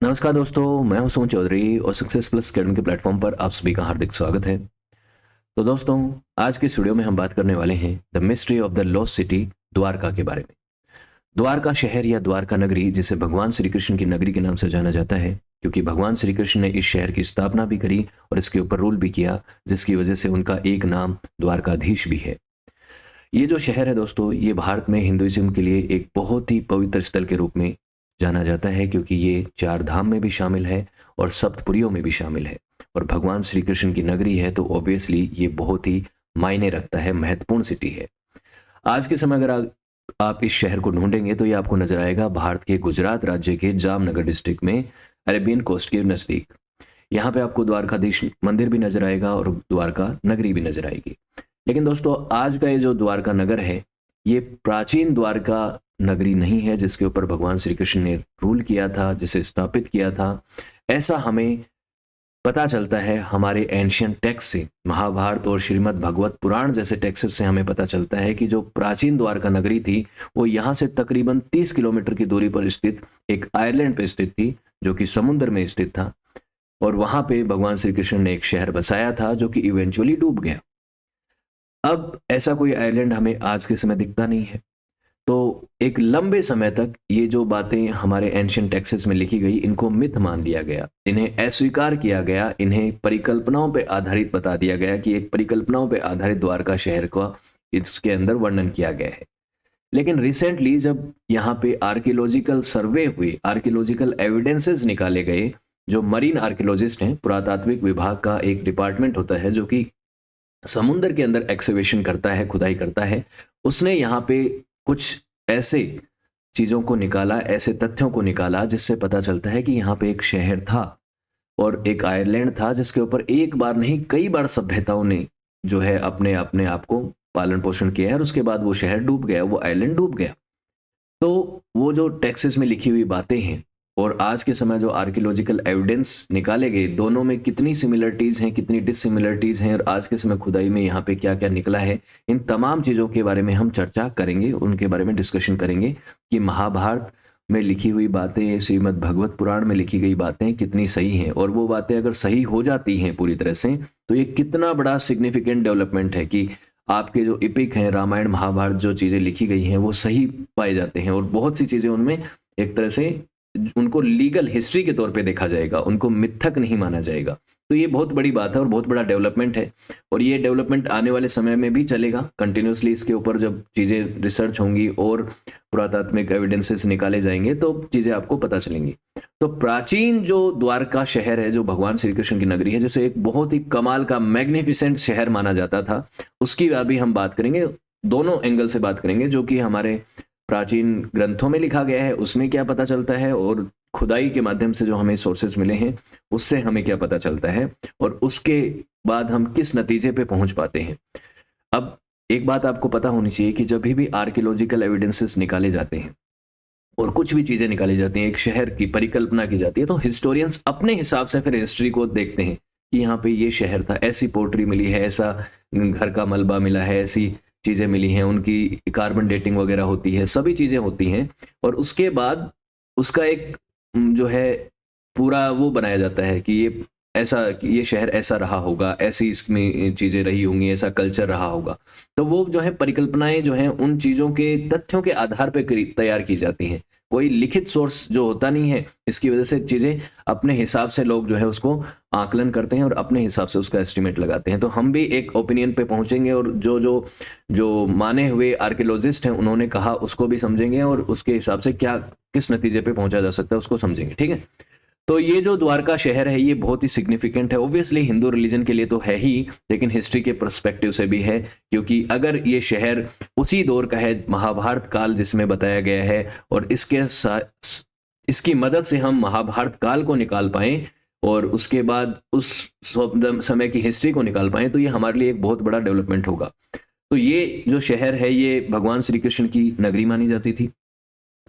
नमस्कार दोस्तों, मैं हूं सुमन चौधरी और सक्सेस प्लस अकेडमी के प्लेटफॉर्म पर आप सभी का हार्दिक स्वागत है। तो दोस्तों, आज के इस वीडियो में हम बात करने वाले हैं the mystery of the lost city, Dwarka के बारे में। द्वारका शहर या द्वारका नगरी, जिसे भगवान श्री कृष्ण की नगरी के नाम से जाना जाता है, क्योंकि भगवान श्री कृष्ण ने इस शहर की स्थापना भी करी और इसके ऊपर रूल भी किया, जिसकी वजह से उनका एक नाम द्वारकाधीश भी है। ये जो शहर है दोस्तों, ये भारत में हिंदुइज्म के लिए एक बहुत ही पवित्र स्थल के रूप में जाना जाता है, क्योंकि ये चार धाम में भी शामिल है और सप्तपुरियों में भी शामिल है और भगवान श्री कृष्ण की नगरी है, तो ऑब्वियसली ये बहुत ही मायने रखता है, महत्वपूर्ण सिटी है। आज के समय अगर आप इस शहर को ढूंढेंगे तो ये आपको नजर आएगा भारत के गुजरात राज्य के जामनगर डिस्ट्रिक्ट में, अरेबियन कोस्ट के नज़दीक। यहाँ पे आपको द्वारकाधीश मंदिर भी नजर आएगा और द्वारका नगरी भी नजर आएगी। लेकिन दोस्तों, आज का ये जो द्वारका नगर है, ये प्राचीन द्वारका नगरी नहीं है जिसके ऊपर भगवान श्री कृष्ण ने रूल किया था, जिसे स्थापित किया था। ऐसा हमें पता चलता है हमारे एंशियंट टेक्स्ट से, महाभारत और श्रीमद् भगवत पुराण जैसे टेक्स्ट से हमें पता चलता है कि जो प्राचीन द्वारका नगरी थी, वो यहाँ से तकरीबन 30 किलोमीटर की दूरी पर स्थित एक आयरलैंड पे स्थित थी, जो कि समुद्र में स्थित था। और वहां पे भगवान श्री कृष्ण ने एक शहर बसाया था जो कि इवेंचुअली डूब गया। अब ऐसा कोई आइलैंड हमें आज के समय दिखता नहीं है। तो एक लंबे समय तक ये जो बातें हमारे एंशियंट टेक्स्ट्स में लिखी गई, इनको मिथ मान लिया गया, इन्हें अस्वीकार किया गया, इन्हें परिकल्पनाओं पे आधारित बता दिया गया कि एक परिकल्पनाओं पे आधारित द्वारका शहर का इसके अंदर वर्णन किया गया है। लेकिन रिसेंटली जब यहाँ पे आर्कियोलॉजिकल सर्वे हुए, आर्कियोलॉजिकल एविडेंसेस निकाले गए, जो मरीन आर्कियोलॉजिस्ट हैं, पुरातात्विक विभाग का एक डिपार्टमेंट होता है जो कि समुद्र के अंदर एक्सकेवेशन करता है, खुदाई करता है, उसने यहाँ पे कुछ ऐसे चीज़ों को निकाला, ऐसे तथ्यों को निकाला जिससे पता चलता है कि यहाँ पे एक शहर था और एक आयरलैंड था, जिसके ऊपर एक बार नहीं कई बार सभ्यताओं ने जो है अपने अपने आप को पालन पोषण किया है, और उसके बाद वो शहर डूब गया, वो आइलैंड डूब गया। तो वो जो टेक्सेस में लिखी हुई बातें हैं और आज के समय जो आर्कियोलॉजिकल एविडेंस निकाले गए, दोनों में कितनी सिमिलरिटीज़ हैं, कितनी डिससिमिलरिटीज़ हैं, और आज के समय खुदाई में यहाँ पे क्या क्या निकला है, इन तमाम चीज़ों के बारे में हम चर्चा करेंगे, उनके बारे में डिस्कशन करेंगे कि महाभारत में लिखी हुई बातें, श्रीमद् भगवत पुराण में लिखी गई बातें कितनी सही हैं, और वो बातें अगर सही हो जाती हैं पूरी तरह से, तो ये कितना बड़ा सिग्निफिकेंट डेवलपमेंट है कि आपके जो इपिक हैं, रामायण महाभारत, जो चीज़ें लिखी गई हैं वो सही पाए जाते हैं, और बहुत सी चीज़ें उनमें एक तरह से उनको लीगल हिस्ट्री के तौर पे देखा जाएगा, उनको मिथक नहीं माना जाएगा। तो ये बहुत बड़ी बात है और बहुत बड़ा डेवलपमेंट है, और ये डेवलपमेंट आने वाले समय में भी चलेगा कंटिन्यूसली। इसके ऊपर जब चीज़ें रिसर्च होंगी और पुरातात्विक एविडेंसेस निकाले जाएंगे तो चीज़ें आपको पता चलेंगी। तो प्राचीन जो द्वारका शहर है, जो भगवान श्री कृष्ण की नगरी है, जिसे एक बहुत ही कमाल का मैग्निफिसेंट शहर माना जाता था, उसकी अभी हम बात करेंगे, दोनों एंगल से बात करेंगे। जो कि हमारे प्राचीन ग्रंथों में लिखा गया है उसमें क्या पता चलता है, और खुदाई के माध्यम से जो हमें सोर्सेस मिले हैं उससे हमें क्या पता चलता है, और उसके बाद हम किस नतीजे पे पहुंच पाते हैं। अब एक बात आपको पता होनी चाहिए कि जब भी आर्कियोलॉजिकल एविडेंसेस निकाले जाते हैं और कुछ भी चीज़ें निकाली जाती हैं, एक शहर की परिकल्पना की जाती है, तो हिस्टोरियंस अपने हिसाब से फिर हिस्ट्री को देखते हैं कि यहाँ पे ये शहर था, ऐसी पोट्री मिली है, ऐसा घर का मलबा मिला है, ऐसी चीज़ें मिली हैं, उनकी कार्बन डेटिंग वगैरह होती है, सभी चीज़ें होती हैं, और उसके बाद उसका एक जो है पूरा वो बनाया जाता है कि ये ऐसा, कि ये शहर ऐसा रहा होगा, ऐसी इसमें चीज़ें रही होंगी, ऐसा कल्चर रहा होगा। तो वो जो है परिकल्पनाएं जो हैं उन चीज़ों के तथ्यों के आधार पर तैयार की जाती हैं। कोई लिखित सोर्स जो होता नहीं है, इसकी वजह से चीज़ें अपने हिसाब से लोग जो है उसको आकलन करते हैं और अपने हिसाब से उसका एस्टिमेट लगाते हैं। तो हम भी एक ओपिनियन पे पहुंचेंगे, और जो जो जो माने हुए आर्कियोलॉजिस्ट हैं उन्होंने कहा उसको भी समझेंगे, और उसके हिसाब से क्या किस नतीजे पे पहुंचा जा सकता है उसको समझेंगे। ठीक है। तो ये जो द्वारका शहर है ये बहुत ही सिग्निफिकेंट है, ऑब्वियसली हिंदू रिलीजन के लिए तो है ही, लेकिन हिस्ट्री के पर्सपेक्टिव से भी है, क्योंकि अगर ये शहर उसी दौर का है, महाभारत काल जिसमें बताया गया है, और इसकी मदद से हम महाभारत काल को निकाल पाएं और उसके बाद उस समय की हिस्ट्री को निकाल पाएं, तो ये हमारे लिए एक बहुत बड़ा डेवलपमेंट होगा। तो ये जो शहर है ये भगवान श्री कृष्ण की नगरी मानी जाती थी,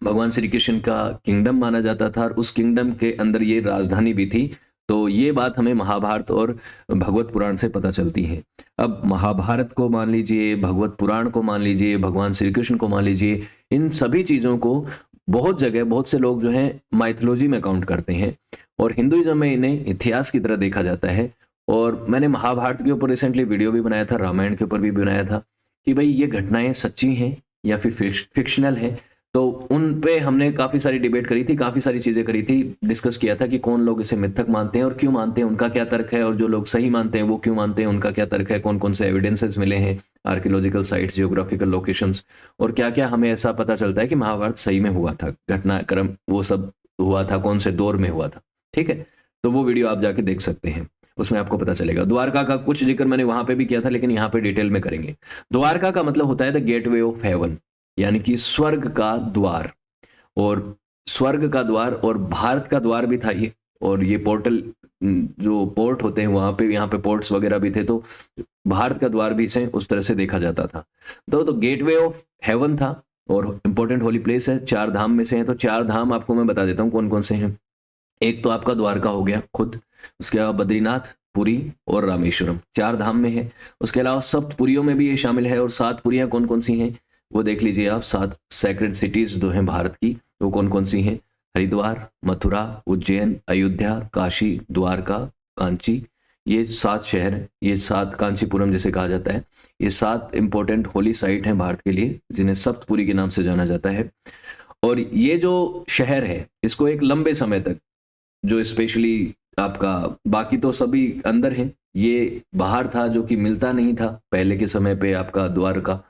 भगवान श्री कृष्ण का किंगडम माना जाता था, और उस किंगडम के अंदर ये राजधानी भी थी। तो ये बात हमें महाभारत और भगवत पुराण से पता चलती है। अब महाभारत को मान लीजिए, भगवत पुराण को मान लीजिए, भगवान श्री कृष्ण को मान लीजिए, इन सभी चीज़ों को बहुत जगह बहुत से लोग जो हैं माइथोलॉजी में काउंट करते हैं, और हिंदुइज्म में इन्हें इतिहास की तरह देखा जाता है। और मैंने महाभारत के ऊपर रिसेंटली वीडियो भी बनाया था, रामायण के ऊपर भी बनाया था कि भाई ये घटनाएं सच्ची हैं या फिर फिक्शनल हैं। तो उन पे हमने काफ़ी सारी डिबेट करी थी, काफ़ी सारी चीज़ें करी थी, डिस्कस किया था कि कौन लोग इसे मिथक मानते हैं और क्यों मानते हैं, उनका क्या तर्क है, और जो लोग सही मानते हैं वो क्यों मानते हैं, उनका क्या तर्क है, कौन कौन से एविडेंसेस मिले हैं, आर्कियोलॉजिकल साइट्स, जियोग्राफिकल लोकेशंस, और क्या क्या हमें ऐसा पता चलता है कि महाभारत सही में हुआ था, घटनाक्रम वो सब हुआ था, कौन से दौर में हुआ था। ठीक है, तो वो वीडियो आप जाके देख सकते हैं, उसमें आपको पता चलेगा। द्वारका का कुछ जिक्र मैंने वहां पे भी किया था, लेकिन यहाँ पे डिटेल में करेंगे। द्वारका का मतलब होता है द गेटवे ऑफ हेवन, यानी कि स्वर्ग का द्वार, और स्वर्ग का द्वार और भारत का द्वार भी था ये। और ये पोर्टल जो पोर्ट होते हैं वहां पे, यहाँ पे पोर्ट्स वगैरह भी थे, तो भारत का द्वार भी इसे उस तरह से देखा जाता था। तो गेटवे ऑफ हेवन था, और इंपॉर्टेंट होली प्लेस है, 4 धाम में से है। तो 4 धाम आपको मैं बता देता हूँ कौन कौन से हैं। एक तो आपका द्वारका हो गया खुद, उसके अलावा बद्रीनाथ, पुरी और रामेश्वरम 4 धाम में है। उसके अलावा सप्तपुरियों में भी ये शामिल है, और 7 पुरियां कौन कौन सी हैं वो देख लीजिए आप। 7 सैक्रेड सिटीज जो हैं भारत की, वो कौन कौन सी हैं? हरिद्वार, मथुरा, उज्जैन, अयोध्या, काशी, द्वारका, कांची, ये 7 शहर हैं। ये 7 कांचीपुरम जिसे कहा जाता है, ये 7 इंपॉर्टेंट होली साइट हैं भारत के लिए, जिन्हें सप्तपुरी के नाम से जाना जाता है। और ये जो शहर है, इसको एक लंबे समय तक, जो स्पेशली आपका, बाकी तो सभी अंदर हैं, ये बाहर था जो कि मिलता नहीं था पहले के समय पे आपका द्वारका,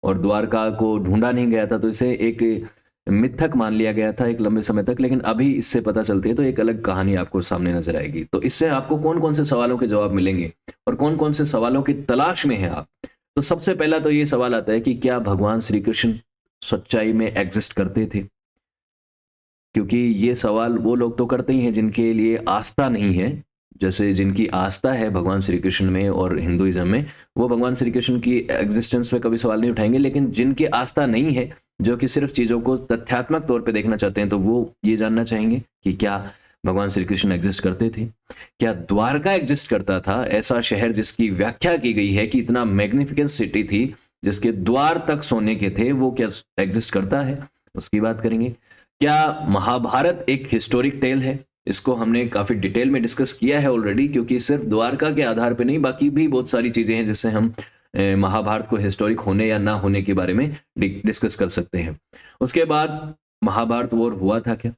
और द्वारका को ढूंढा नहीं गया था, तो इसे एक मिथक मान लिया गया था एक लंबे समय तक। लेकिन अभी इससे पता चलती है, तो एक अलग कहानी आपको सामने नजर आएगी। तो इससे आपको कौन कौन से सवालों के जवाब मिलेंगे और कौन कौन से सवालों की तलाश में हैं आप। तो सबसे पहला तो ये सवाल आता है कि क्या भगवान श्री कृष्ण सच्चाई में एग्जिस्ट करते थे? क्योंकि ये सवाल वो लोग तो करते ही हैं जिनके लिए आस्था नहीं है। जैसे जिनकी आस्था है भगवान श्री कृष्ण में और हिंदुइज्म में, वो भगवान श्री कृष्ण की एग्जिस्टेंस में कभी सवाल नहीं उठाएंगे। लेकिन जिनकी आस्था नहीं है, जो कि सिर्फ चीज़ों को तथ्यात्मक तौर पे देखना चाहते हैं, तो वो ये जानना चाहेंगे कि क्या भगवान श्री कृष्ण एग्जिस्ट करते थे, क्या द्वारका एग्जिस्ट करता था, ऐसा शहर जिसकी व्याख्या की गई है कि इतना मैग्निफिकेंट सिटी थी, जिसके द्वार तक सोने के थे, वो क्या एग्जिस्ट करता है, उसकी बात करेंगे। क्या महाभारत एक हिस्टोरिक टेल है? इसको हमने काफी डिटेल में डिस्कस किया है ऑलरेडी, क्योंकि सिर्फ द्वारका के आधार पे नहीं, बाकी भी बहुत सारी चीजें हैं जिससे हम महाभारत को हिस्टोरिक होने या ना होने के बारे में डिस्कस कर सकते हैं। उसके बाद महाभारत वॉर हुआ था क्या?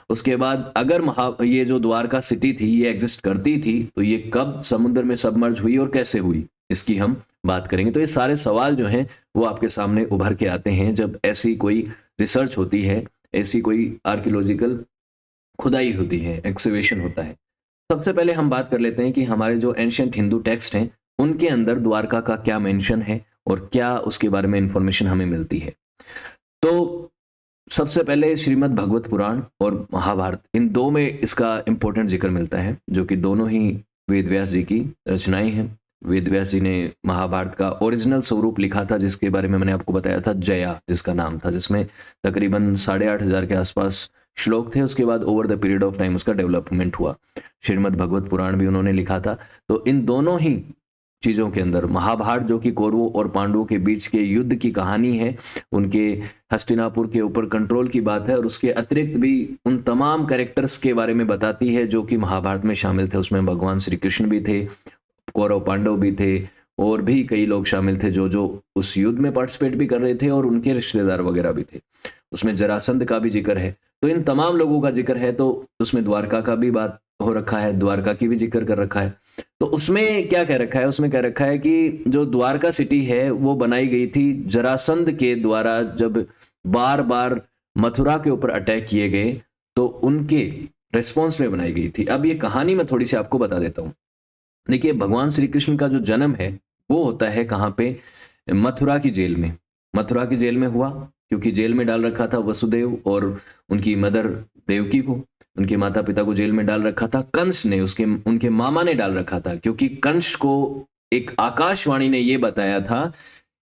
उसके बाद अगर ये जो द्वारका सिटी थी ये एग्जिस्ट करती थी, तो ये कब समुद्र में सबमर्ज हुई और कैसे हुई, इसकी हम बात करेंगे। तो ये सारे सवाल जो हैं वो आपके सामने उभर के आते हैं जब ऐसी कोई रिसर्च होती है, ऐसी कोई आर्कियोलॉजिकल खुदाई होती है, एक्सकवेशन होता है। सबसे पहले हम बात कर लेते हैं कि हमारे जो एंशिएंट हिंदू टेक्स्ट हैं उनके अंदर द्वारका का क्या मेंशन है और क्या उसके बारे में इंफॉर्मेशन हमें मिलती है। तो सबसे पहले श्रीमद् भगवत पुराण और महाभारत, इन दो में इसका इंपॉर्टेंट जिक्र मिलता है, जो कि दोनों ही वेद व्यास जी की रचनाएं हैं। वेद व्यास जी ने महाभारत का ओरिजिनल स्वरूप लिखा था, जिसके बारे में मैंने आपको बताया था, जया जिसका नाम था, जिसमें तकरीबन 8,500 के आसपास श्लोक थे। उसके बाद over the period of time उसका डेवलपमेंट हुआ। श्रीमद् भगवत पुराण भी उन्होंने लिखा था। तो इन दोनों ही चीज़ों के अंदर महाभारत, जो कि कौरवों और पांडवों के बीच के युद्ध की कहानी है, उनके हस्तिनापुर के ऊपर कंट्रोल की बात है, और उसके अतिरिक्त भी उन तमाम कैरेक्टर्स के बारे में बताती है जो कि महाभारत में शामिल थे। उसमें भगवान श्री कृष्ण भी थे, कौरव पांडव भी थे, और भी कई लोग शामिल थे जो जो उस युद्ध में पार्टिसिपेट भी कर रहे थे, और उनके रिश्तेदार वगैरह भी थे। उसमें जरासंध का भी जिक्र है। तो इन तमाम लोगों का जिक्र है। तो उसमें द्वारका का भी बात हो रखा है, द्वारका की भी जिक्र कर रखा है। तो उसमें क्या कह रखा है? उसमें कह रखा है कि जो द्वारका सिटी है वो बनाई गई थी जरासंध के द्वारा। जब बार बार मथुरा के ऊपर अटैक किए गए तो उनके रिस्पॉन्स में बनाई गई थी। अब ये कहानी मैं थोड़ी सी आपको बता देता हूँ। देखिए, भगवान श्री कृष्ण का जो जन्म है वो होता है कहाँ पे? मथुरा की जेल में। मथुरा की जेल में हुआ क्योंकि जेल में डाल रखा था वसुदेव और उनकी मदर देवकी को, उनके माता पिता को जेल में डाल रखा था कंस ने, उनके मामा ने डाल रखा था, क्योंकि कंस को एक आकाशवाणी ने यह बताया था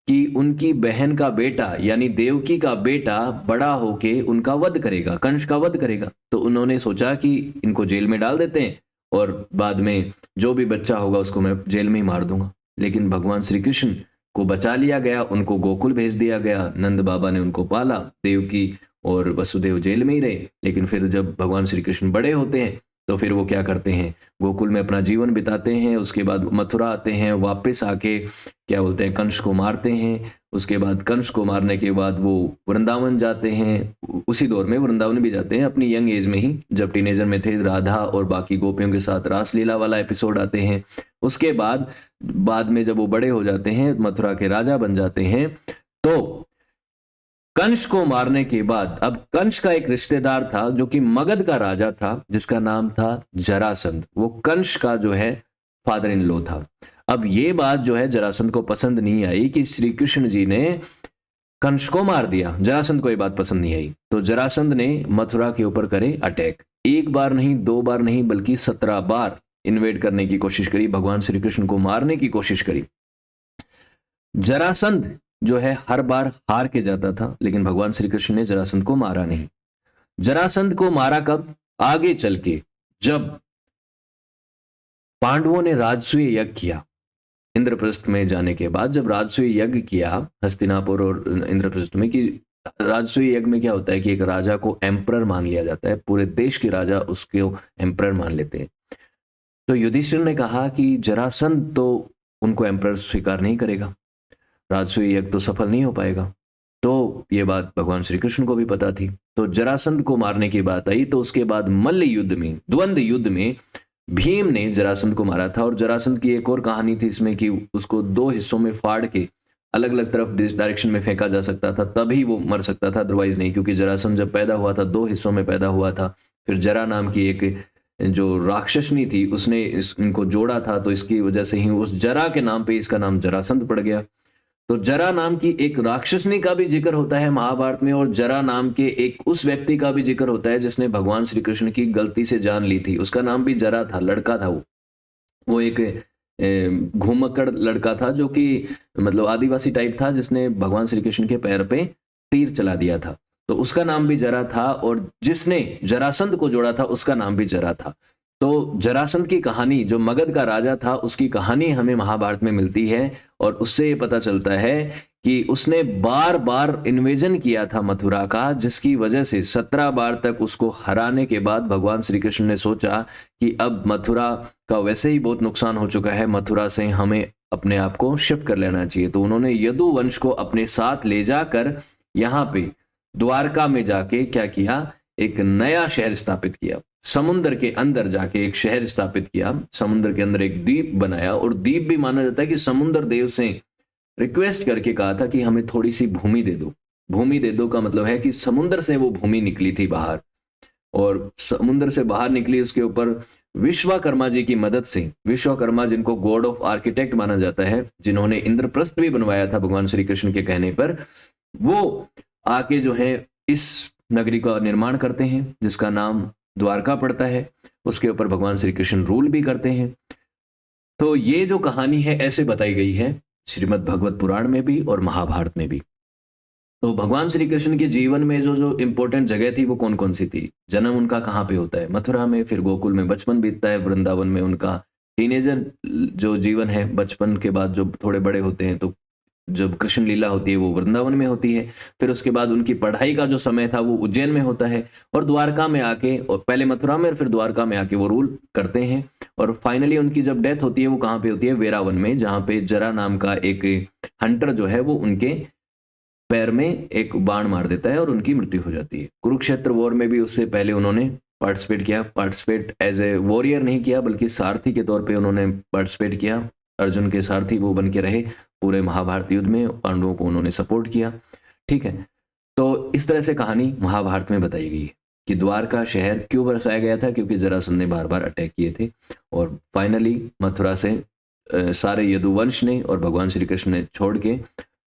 कि उनकी बहन का बेटा यानी देवकी का बेटा बड़ा होके उनका वध करेगा, कंस का वध करेगा। तो उन्होंने सोचा कि इनको जेल में डाल देते हैं और बाद में जो भी बच्चा होगा उसको मैं जेल में ही मार दूंगा। लेकिन भगवान श्री कृष्ण को बचा लिया गया, उनको गोकुल भेज दिया गया, नंद बाबा ने उनको पाला, देवकी और वसुदेव जेल में ही रहे। लेकिन फिर जब भगवान श्री कृष्ण बड़े होते हैं तो फिर वो क्या करते हैं, गोकुल में अपना जीवन बिताते हैं, उसके बाद मथुरा आते हैं, वापस आके क्या बोलते हैं, कंस को मारते हैं। उसके बाद कंस को मारने के बाद वो वृंदावन जाते हैं, उसी दौर में वृंदावन भी जाते हैं अपनी यंग एज में ही, जब टीनेजर में थे, राधा और बाकी गोपियों के साथ रासलीला वाला एपिसोड आते हैं। उसके बाद में जब वो बड़े हो जाते हैं, मथुरा के राजा बन जाते हैं, तो कंस को मारने के बाद अब कंस का एक रिश्तेदार था जो कि मगध का राजा था, जिसका नाम था जरासंध। वो कंस का जो है फादर इन लॉ था। अब ये बात जो है जरासंध को पसंद नहीं आई कि श्री कृष्ण जी ने कंस को मार दिया। जरासंध को ये बात पसंद नहीं आई, तो जरासंध ने मथुरा के ऊपर करे अटैक। एक बार नहीं, दो बार नहीं, बल्कि 17 बार इन्वेड करने की कोशिश करी, भगवान श्री कृष्ण को मारने की कोशिश करी। जरासंध जो है हर बार हार के जाता था, लेकिन भगवान श्री कृष्ण ने जरासंध को मारा नहीं। जरासंध को मारा कब? आगे चल के, जब पांडवों ने राजसूय यज्ञ किया इंद्रप्रस्थ में जाने के बाद। जब राजसूय यज्ञ किया हस्तिनापुर और इंद्रप्रस्थ में, कि राजसूय यज्ञ में क्या होता है कि एक राजा को एम्परर मान लिया जाता है, पूरे देश के राजा उसको एम्परर मान लेते हैं। तो युधिष्ठिर ने कहा कि जरासंध तो उनको एम्परर स्वीकार नहीं करेगा, राजसूय यज्ञ तो सफल नहीं हो पाएगा। तो ये बात भगवान श्री कृष्ण को भी पता थी। तो जरासंध को मारने की बात आई, तो उसके बाद मल्ल युद्ध में, द्वंद्व युद्ध में भीम ने जरासंध को मारा था। और जरासंध की एक और कहानी थी इसमें कि उसको 2 हिस्सों में फाड़ के अलग अलग तरफ डायरेक्शन में फेंका जा सकता था, तभी वो मर सकता था, अदरवाइज नहीं। क्योंकि जरासंध जब पैदा हुआ था 2 हिस्सों में पैदा हुआ था। फिर जरा नाम की एक जो राक्षसनी थी उसने इनको जोड़ा था, तो इसकी वजह से ही उस जरा के नाम पे इसका नाम जरासंध पड़ गया। तो जरा नाम की एक राक्षसनी का भी जिक्र होता है महाभारत में, और जरा नाम के एक उस व्यक्ति का भी जिक्र होता है जिसने भगवान श्री कृष्ण की गलती से जान ली थी। उसका नाम भी जरा था, लड़का था वो एक घुमक्कड़ लड़का था, जो कि मतलब आदिवासी टाइप था, जिसने भगवान श्री कृष्ण के पैर पे तीर चला दिया था। तो उसका नाम भी जरा था, और जिसने जरासंध को जोड़ा था उसका नाम भी जरा था। तो जरासंध की कहानी, जो मगध का राजा था, उसकी कहानी हमें महाभारत में मिलती है। और उससे ये पता चलता है कि उसने बार बार इन्वेजन किया था मथुरा का, जिसकी वजह से 17 बार तक उसको हराने के बाद भगवान श्री कृष्ण ने सोचा कि अब मथुरा का वैसे ही बहुत नुकसान हो चुका है, मथुरा से हमें अपने आप को शिफ्ट कर लेना चाहिए। तो उन्होंने यदु वंश को अपने साथ ले जाकर यहाँ पे द्वारका में जाके क्या किया, एक नया शहर स्थापित किया। समुद्र के अंदर जाके एक शहर स्थापित किया, समुद्र के अंदर एक द्वीप बनाया। और द्वीप भी माना जाता है कि समुद्र देव से रिक्वेस्ट करके कहा था कि हमें थोड़ी सी भूमि दे दो। भूमि दे दो का मतलब है कि समुद्र से वो भूमि निकली थी बाहर, और समुद्र से बाहर निकली, उसके ऊपर विश्वकर्मा जी की मदद से, विश्वकर्मा जिनको गॉड ऑफ आर्किटेक्ट माना जाता है, जिन्होंने इंद्रप्रस्थ भी बनवाया था भगवान श्री कृष्ण के कहने पर, वो आके जो है इस नगरी का निर्माण करते हैं, जिसका नाम द्वारका पड़ता है। उसके ऊपर भगवान श्री कृष्ण रूल भी करते हैं। तो ये जो कहानी है ऐसे बताई गई है श्रीमद् भगवत पुराण में भी और महाभारत में भी। तो भगवान श्री कृष्ण के जीवन में जो जो इंपॉर्टेंट जगह थी वो कौन कौन सी थी? जन्म उनका कहाँ पे होता है? मथुरा में। फिर गोकुल में बचपन बीतता है, वृंदावन में उनका टीनेजर जो जीवन है, बचपन के बाद जो थोड़े बड़े होते हैं तो जब कृष्ण लीला होती है वो वृंदावन में होती है। फिर उसके बाद उनकी पढ़ाई का जो समय था वो उज्जैन में होता है, और द्वारका में आके, और पहले मथुरा में और फिर द्वारका में आके वो रूल करते हैं। और फाइनली उनकी जब डेथ होती है वो कहाँ पे होती है? वेरावन में, जहाँ पे जरा नाम का एक हंटर जो है वो उनके पैर में एक बाण मार देता है और उनकी मृत्यु हो जाती है। कुरुक्षेत्र वॉर में भी उससे पहले उन्होंने पार्टिसिपेट एज ए वॉरियर नहीं किया, बल्कि सारथी के तौर पे उन्होंने पार्टिसिपेट किया। अर्जुन के सारथी वो बन के रहे पूरे महाभारत युद्ध में, पांडवों को उन्होंने सपोर्ट किया। ठीक है, तो इस तरह से कहानी महाभारत में बताई गई है कि द्वारका शहर क्यों बसाया गया था, क्योंकि जरासंध ने बार बार अटैक किए थे। और फाइनली मथुरा से सारे यदुवंश ने और भगवान श्री कृष्ण ने छोड़ के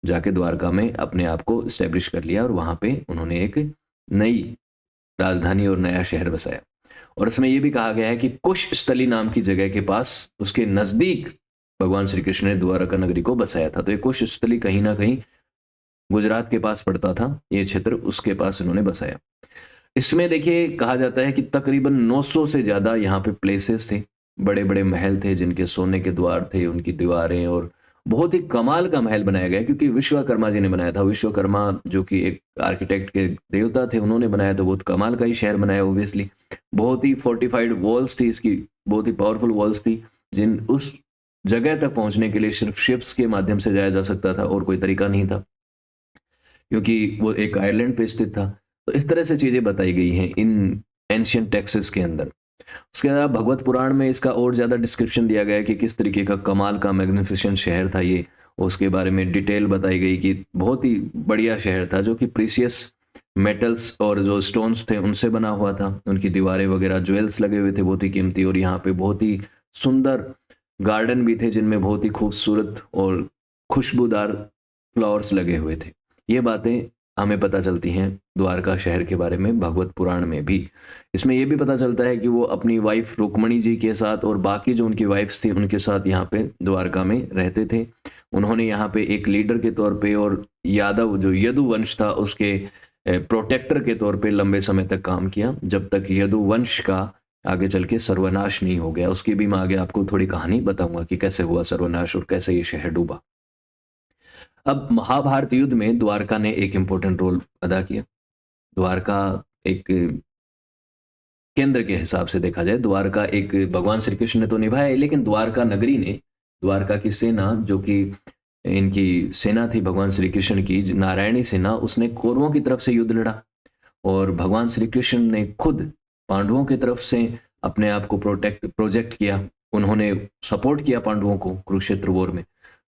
जाके द्वारका में अपने आप को स्टैब्लिश कर लिया, और वहां पे उन्होंने एक नई राजधानी और नया शहर बसाया। और इसमें यह भी कहा गया है कि कुशस्थली नाम की जगह के पास, उसके नजदीक भगवान श्री कृष्ण ने द्वारका नगरी को बसाया था। तो ये कुशस्थली कहीं ना कहीं गुजरात के पास पड़ता था, ये क्षेत्र, उसके पास उन्होंने बसाया। इसमें देखिए कहा जाता है कि तकरीबन 900 से ज्यादा यहाँ पे प्लेसेस थे, बड़े बड़े महल थे जिनके सोने के द्वार थे, उनकी दीवारें और बहुत ही कमाल का महल बनाया गया, क्योंकि विश्वकर्मा जी ने बनाया था। विश्वकर्मा जो कि एक आर्किटेक्ट के देवता थे, उन्होंने बनाया, तो बहुत कमाल का ही शहर बनाया ऑब्वियसली। बहुत ही फोर्टिफाइड वॉल्स थी इसकी, बहुत ही पावरफुल वॉल्स थी, जिन उस जगह तक पहुंचने के लिए सिर्फ शिप्स के माध्यम से जाया जा सकता था और कोई तरीका नहीं था, क्योंकि वो एक आयरलैंड पे स्थित था। तो इस तरह से चीज़ें बताई गई हैं इन एंशियंट टेक्सेस के अंदर। उसके अलावा भगवत पुराण में इसका और ज़्यादा डिस्क्रिप्शन दिया गया है कि किस तरीके का कमाल का मैग्निफिसेंट शहर था ये। उसके बारे में डिटेल बताई गई कि बहुत ही बढ़िया शहर था, जो कि प्रीसियस मेटल्स और जो स्टोन्स थे उनसे बना हुआ था। उनकी दीवारें वगैरह ज्वेल्स लगे हुए थे बहुत ही कीमती, और यहाँ पे बहुत ही सुंदर गार्डन भी थे जिनमें बहुत ही खूबसूरत और खुशबूदार फ्लावर्स लगे हुए थे। ये बातें हमें पता चलती हैं द्वारका शहर के बारे में भगवत पुराण में भी। इसमें यह भी पता चलता है कि वो अपनी वाइफ रुक्मणी जी के साथ और बाकी जो उनकी वाइफ्स थी उनके साथ यहाँ पे द्वारका में रहते थे। उन्होंने यहाँ पे एक लीडर के तौर पे और यादव जो यदु वंश था उसके प्रोटेक्टर के तौर पे लंबे समय तक काम किया, जब तक यदु वंश का आगे चल के सर्वनाश नहीं हो गया। उसकी भी मैं आगे आपको थोड़ी कहानी बताऊंगा कि कैसे हुआ सर्वनाश और कैसे ये शहर डूबा। अब महाभारत युद्ध में द्वारका ने एक इंपॉर्टेंट रोल अदा किया। द्वारका एक केंद्र के हिसाब से देखा जाए, द्वारका एक भगवान श्री कृष्ण ने तो निभाया है, लेकिन द्वारका नगरी ने, द्वारका की सेना जो कि इनकी सेना थी भगवान श्री कृष्ण की, नारायणी सेना, उसने कौरवों की तरफ से युद्ध लड़ा। और भगवान श्री कृष्ण ने खुद पांडवों की तरफ से अपने आप को प्रोजेक्ट किया। उन्होंने सपोर्ट किया पांडवों को कुरुक्षेत्र वॉर में।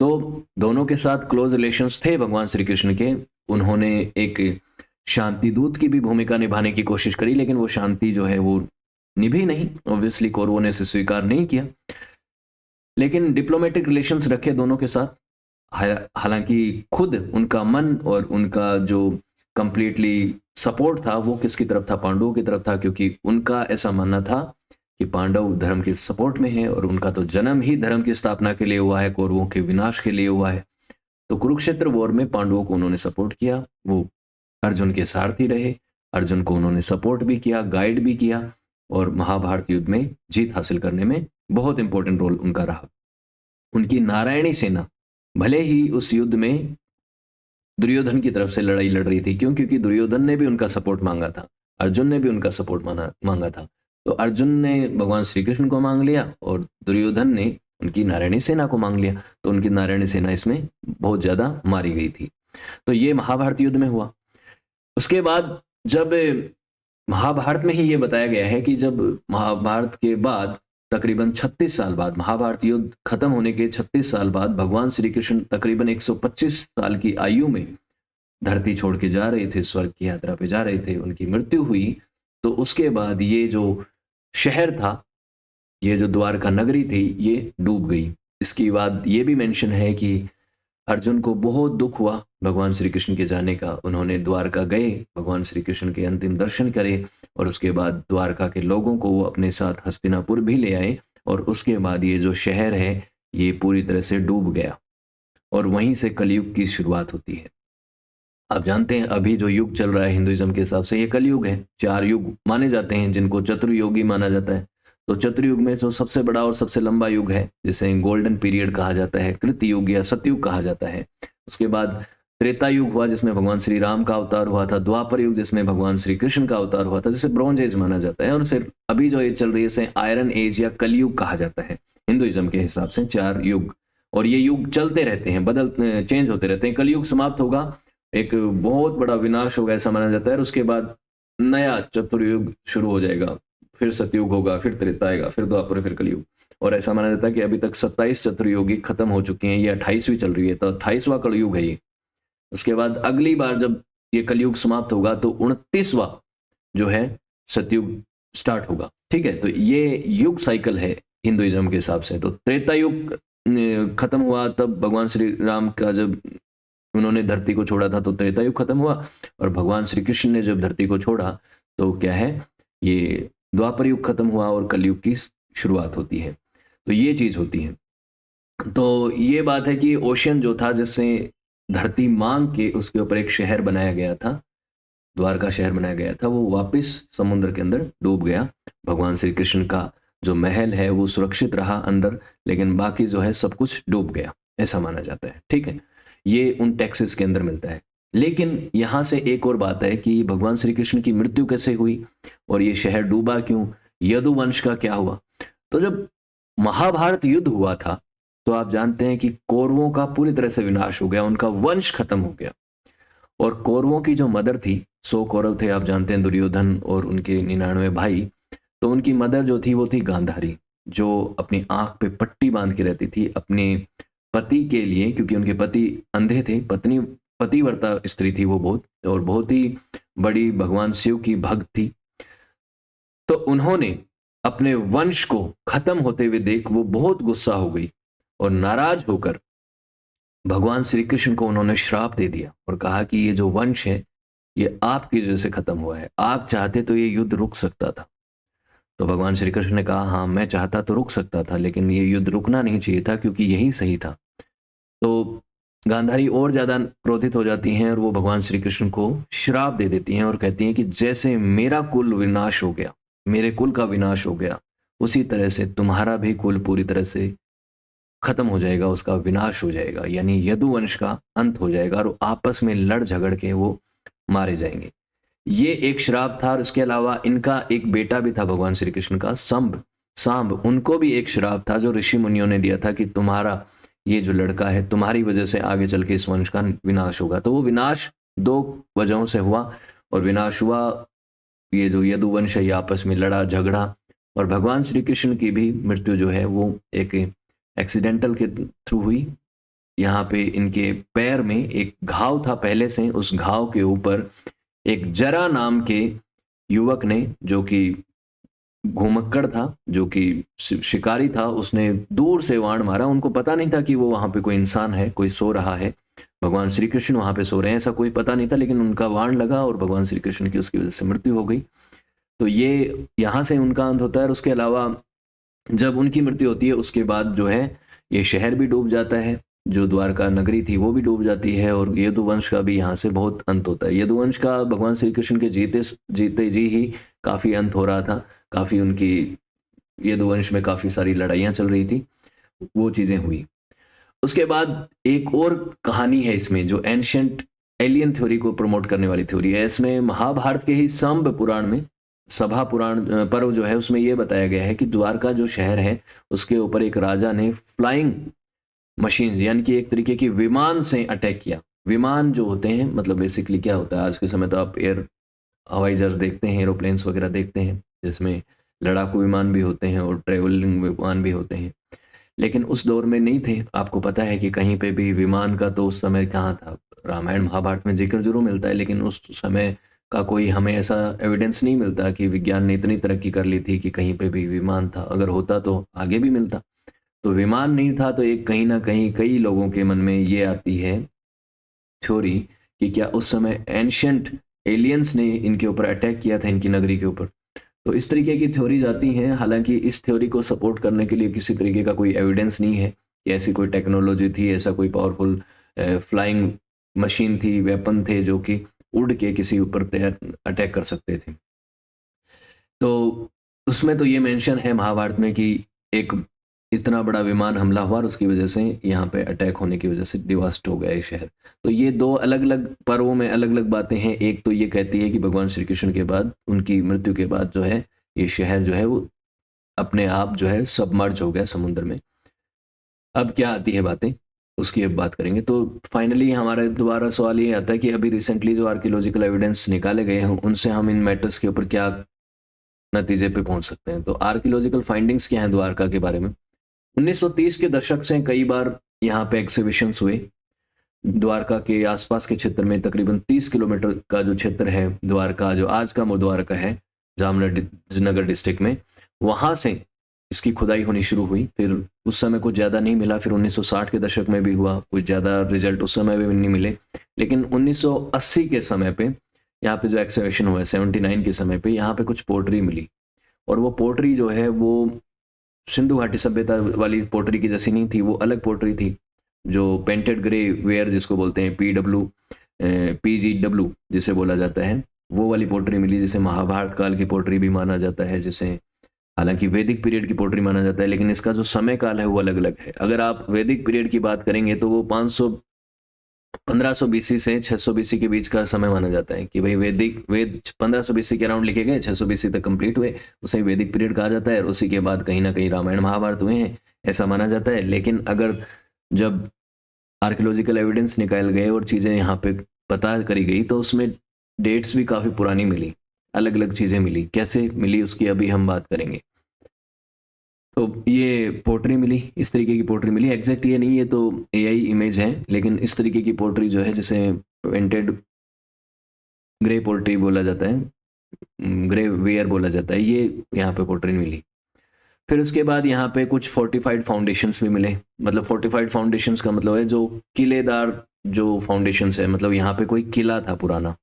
तो दोनों के साथ क्लोज रिलेशंस थे भगवान श्री कृष्ण के। उन्होंने एक शांति दूत की भी भूमिका निभाने की कोशिश करी, लेकिन वो शांति जो है वो निभी नहीं, ऑब्वियसली कौरवों ने इसे स्वीकार नहीं किया। लेकिन डिप्लोमेटिक रिलेशंस रखे दोनों के साथ। हालांकि खुद उनका मन और उनका जो कंप्लीटली सपोर्ट था वो किसकी तरफ था, पांडवों की तरफ था, क्योंकि उनका ऐसा मानना था कि पांडव धर्म के सपोर्ट में है और उनका तो जन्म ही धर्म की स्थापना के लिए हुआ है, कौरवों के विनाश के लिए हुआ है। तो कुरुक्षेत्र वॉर में पांडवों को उन्होंने सपोर्ट किया, वो अर्जुन के सारथी रहे, अर्जुन को उन्होंने सपोर्ट भी किया, गाइड भी किया, और महाभारत युद्ध में जीत हासिल करने में बहुत इंपॉर्टेंट रोल उनका रहा। उनकी नारायणी सेना भले ही उस युद्ध में दुर्योधन की तरफ से लड़ाई लड़ रही थी, क्यों? क्योंकि दुर्योधन ने भी उनका सपोर्ट मांगा था, अर्जुन ने भी उनका सपोर्ट मांगा था। तो अर्जुन ने भगवान श्री कृष्ण को मांग लिया और दुर्योधन ने उनकी नारायणी सेना को मांग लिया। तो उनकी नारायणी सेना इसमें बहुत ज्यादा मारी गई थी। तो ये महाभारत युद्ध में हुआ। उसके बाद जब महाभारत में ही ये बताया गया है कि जब महाभारत के बाद तकरीबन 36 साल बाद, महाभारत युद्ध खत्म होने के 36 साल बाद, भगवान श्री कृष्ण तकरीबन 125 साल की आयु में धरती छोड़ के जा रहे थे, स्वर्ग की यात्रा पे जा रहे थे, उनकी मृत्यु हुई। तो उसके बाद ये जो शहर था, ये जो द्वारका नगरी थी, ये डूब गई। इसकी बाद ये भी मेंशन है कि अर्जुन को बहुत दुख हुआ भगवान श्री कृष्ण के जाने का। उन्होंने द्वारका गए, भगवान श्री कृष्ण के अंतिम दर्शन करे, और उसके बाद द्वारका के लोगों को वो अपने साथ हस्तिनापुर भी ले आए। और उसके बाद ये जो शहर है ये पूरी तरह से डूब गया, और वहीं से कलयुग की शुरुआत होती है। आप जानते हैं अभी जो युग चल रहा है हिंदुइज्म के हिसाब से, ये कलयुग है। 4 युग माने जाते हैं जिनको चतुर्युगी माना जाता है। तो चतुर्युग में जो सबसे बड़ा और सबसे लंबा युग है, जिसे गोल्डन पीरियड कहा जाता है, कृतयुग या सतयुग कहा जाता है। उसके बाद त्रेता युग हुआ जिसमें भगवान श्री राम का अवतार हुआ था, द्वापर युग जिसमें भगवान श्री कृष्ण का अवतार हुआ था, जिसे ब्रॉन्ज एज माना जाता है, और फिर अभी जो एज चल रही है इसे आयरन एज या कलयुग कहा जाता है हिंदुइज्म के हिसाब से। 4 युग, और ये युग चलते रहते हैं, चेंज होते रहते हैं। कलयुग समाप्त होगा, एक बहुत बड़ा विनाश होगा ऐसा माना जाता है, और उसके बाद नया चतुर्युग शुरू हो जाएगा, फिर सतयुग होगा, फिर त्रेता आएगा, फिर द्वापर, फिर कलयुग। और ऐसा माना जाता है कि अभी तक 27 चतुर्युगी खत्म हो चुके हैं, ये 28वीं चल रही है, तो 28वां कलयुग है ये। उसके बाद अगली बार जब ये कलयुग समाप्त होगा तो 29वां जो है सतयुग स्टार्ट होगा। ठीक है, तो ये युग साइकिल है हिंदुइज्म के हिसाब से। तो त्रेता युग खत्म हुआ तब भगवान श्री राम का जब उन्होंने धरती को छोड़ा था तो त्रेता युग खत्म हुआ, और भगवान श्री कृष्ण ने जब धरती को छोड़ा तो क्या है, ये द्वापर युग खत्म हुआ और कलयुग की शुरुआत होती है। तो ये चीज होती है। तो ये बात है कि ओशन जो था जिससे धरती मांग के उसके ऊपर एक शहर बनाया गया था, द्वारका शहर बनाया गया था, वो वापस समुद्र के अंदर डूब गया। भगवान श्री कृष्ण का जो महल है वो सुरक्षित रहा अंदर, लेकिन बाकी जो है सब कुछ डूब गया। ऐसा माना जाता है। ठीक है, ये उन टेक्सेस के अंदर मिलता है। लेकिन यहाँ से एक और बात है कि भगवान श्री कृष्ण की मृत्यु कैसे हुई और ये शहर डूबा क्यों, यदुवंश का क्या हुआ। तो जब महाभारत युद्ध हुआ था तो आप जानते हैं कि कौरवों का पूरी तरह से विनाश हो गया, उनका वंश खत्म हो गया। और कौरवों की जो मदर थी, 100 कौरव थे, आप जानते हैं, दुर्योधन और उनके 99 भाई। तो उनकी मदर जो थी वो थी गांधारी, जो अपनी आंख पे पट्टी बांध के रहती थी अपने पति के लिए, क्योंकि उनके पति अंधे थे। पत्नी पतिव्रता स्त्री थी वो बहुत, और बहुत ही बड़ी भगवान शिव की भक्त थी। तो उन्होंने अपने वंश को खत्म होते हुए देख वो बहुत गुस्सा हो गई और नाराज होकर भगवान श्री कृष्ण को उन्होंने श्राप दे दिया और कहा कि ये जो वंश है ये आपकी वजह से खत्म हुआ है, आप चाहते तो ये युद्ध रुक सकता था। तो भगवान श्री कृष्ण ने कहा, हाँ मैं चाहता तो रुक सकता था, लेकिन ये युद्ध रुकना नहीं चाहिए था, क्योंकि यही सही था। तो गांधारी और ज्यादा क्रोधित हो जाती हैं और वो भगवान श्री कृष्ण को श्राप दे देती हैं और कहती हैं कि जैसे मेरा कुल विनाश हो गया, मेरे कुल का विनाश हो गया, उसी तरह से तुम्हारा भी कुल पूरी तरह से खत्म हो जाएगा, उसका विनाश हो जाएगा, यानी यदुवंश का अंत हो जाएगा और आपस में लड़ झगड़ के वो मारे जाएंगे। ये एक श्राप था। और इसके अलावा इनका एक बेटा भी था भगवान श्री कृष्ण का, सांब, उनको भी एक श्राप था जो ऋषि मुनियों ने दिया था कि तुम्हारा ये जो लड़का है, तुम्हारी वजह से आगे चल के इस वंश का विनाश होगा। तो वो विनाश 2 वजहों से हुआ, और विनाश हुआ, ये जो यदुवंश है ये आपस में लड़ा झगड़ा, और भगवान श्री कृष्ण की भी मृत्यु जो है वो एक एक्सीडेंटल के थ्रू हुई। यहाँ पे इनके पैर में एक घाव था पहले से, उस घाव के ऊपर एक जरा नाम के युवक ने, जो कि घुमक्कड़ था, जो कि शिकारी था, उसने दूर से वाण मारा। उनको पता नहीं था कि वो वहां पे कोई इंसान है, कोई सो रहा है, भगवान श्री कृष्ण वहां पे सो रहे हैं, ऐसा कोई पता नहीं था। लेकिन उनका वाण लगा और भगवान श्री कृष्ण की उसकी वजह से मृत्यु हो गई। तो ये यहाँ से उनका अंत होता है। और उसके अलावा जब उनकी मृत्यु होती है उसके बाद जो है ये शहर भी डूब जाता है, जो द्वारका नगरी थी वो भी डूब जाती है, और यदुवंश का भी यहाँ से बहुत अंत होता है। यदुवंश का भगवान श्री कृष्ण के जीते जी ही काफी अंत हो रहा था, काफी उनकी यदुवंश में काफी सारी लड़ाइयां चल रही थी, वो चीजें हुई। उसके बाद एक और कहानी है इसमें, जो एंशियंट एलियन थ्योरी को प्रमोट करने वाली थ्योरी है। इसमें महाभारत के ही सांब पुराण में, सभा पुराण पर्व जो है, उसमें यह बताया गया है कि द्वारका जो शहर है उसके ऊपर एक राजा ने फ्लाइंग मशीन, यानी कि एक तरीके की विमान से अटैक किया। विमान जो होते हैं, मतलब बेसिकली क्या होता है, आज के समय तो आप हवाई जहाज देखते हैं, एरोप्लेन्स वगैरह देखते हैं, जिसमें लड़ाकू विमान भी होते हैं और ट्रेवलिंग विमान भी होते हैं। लेकिन उस दौर में नहीं थे। आपको पता है कि कहीं पे भी विमान का तो उस समय कहाँ था, रामायण महाभारत में जिक्र जरूर मिलता है, लेकिन उस समय का कोई हमें ऐसा एविडेंस नहीं मिलता कि विज्ञान ने इतनी तरक्की कर ली थी कि कहीं पे भी विमान था। अगर होता तो आगे भी मिलता। तो विमान नहीं था, तो एक कहीं ना कहीं कई लोगों के मन में ये आती है थ्योरी कि क्या उस समय एंशियंट एलियंस ने इनके ऊपर अटैक किया था, इनकी नगरी के ऊपर। तो इस तरीके की थ्योरीज आती हैं। हालांकि इस थ्योरी को सपोर्ट करने के लिए किसी तरीके का कोई एविडेंस नहीं है कि ऐसी कोई टेक्नोलॉजी थी, ऐसा कोई पावरफुल फ्लाइंग मशीन थी, वेपन थे जो कि उड़ के किसी ऊपर अटैक कर सकते थे। तो उसमें तो ये मेंशन है महाभारत में कि एक इतना बड़ा विमान हमला हुआ और उसकी वजह से यहाँ पे अटैक होने की वजह से डिवास्ट हो गया ये शहर। तो ये 2 अलग अलग पर्वों में अलग अलग बातें हैं। एक तो ये कहती है कि भगवान श्री कृष्ण के बाद, उनकी मृत्यु के बाद जो है ये शहर जो है वो अपने आप जो है सबमर्ज हो गया समुद्र में। अब क्या आती है बातें, उसकी अब बात करेंगे। तो फाइनली हमारे दोबारा सवाल ये आता है कि अभी रिसेंटली जो आर्कियोलॉजिकल एविडेंस निकाले गए हैं उनसे हम इन मैटर्स के ऊपर क्या नतीजे पे पहुंच सकते हैं। तो आर्कियोलॉजिकल फाइंडिंग्स क्या है द्वारका के बारे में। 1930 के दशक से कई बार यहाँ पे एग्जीबिशंस हुए। द्वारका के आसपास के क्षेत्र में तकरीबन 30 किलोमीटर का जो क्षेत्र है द्वारका, जो आज का द्वारका है जामनगर डिस्ट्रिक्ट में, वहां से इसकी खुदाई होनी शुरू हुई। फिर उस समय कुछ ज़्यादा नहीं मिला, फिर 1960 के दशक में भी हुआ, कुछ ज़्यादा रिजल्ट उस समय भी नहीं मिले। लेकिन 1980 के समय पे यहाँ पे जो एक्सकवेशन हुआ है 79 के समय पे, यहाँ पे कुछ पोर्ट्री मिली। और वो पोर्ट्री जो है वो सिंधु घाटी सभ्यता वाली पोर्ट्री की जैसी नहीं थी, वो अलग पोर्ट्री थी, जो पेंटेड ग्रे वेयर जिसको बोलते हैं, PGW जिसे बोला जाता है, वो वाली पोर्ट्री मिली, जिसे महाभारत काल की पोर्ट्री भी माना जाता है, जिसे हालांकि वैदिक पीरियड की पोट्री माना जाता है, लेकिन इसका जो समय काल है वो अलग अलग है। अगर आप वैदिक पीरियड की बात करेंगे तो वो 1500 बीसी से 600 बीसी के बीच का समय माना जाता है कि भाई वेद 1500 बीसी के अराउंड लिखे गए, 600 बीसी तक कंप्लीट हुए, उसे वैदिक पीरियड कहा जाता है। और उसी के बाद कहीं ना कहीं रामायण महाभारत हुए हैं, ऐसा माना जाता है। लेकिन अगर जब आर्कियोलॉजिकल एविडेंस निकाल गए और चीज़ें यहाँ पे पता करी गई तो उसमें डेट्स भी काफ़ी पुरानी मिली, अलग अलग चीज़ें मिली। कैसे मिली उसकी अभी हम बात करेंगे। तो ये पोट्री मिली, इस तरीके की पोट्री मिली। एग्जैक्ट ये नहीं, ये तो एआई इमेज है, लेकिन इस तरीके की पोट्री जो है जिसे पेंटेड ग्रे पोट्री बोला जाता है, ग्रे वेयर बोला जाता है, ये यहाँ पे पोट्री मिली। फिर उसके बाद यहाँ पे कुछ फोर्टिफाइड फाउंडेशंस भी मिले। मतलब फोर्टिफाइड फाउंडेशंस का मतलब है जो किलेदार जो फाउंडेशंस है, मतलब यहाँ पे कोई किला था पुराना,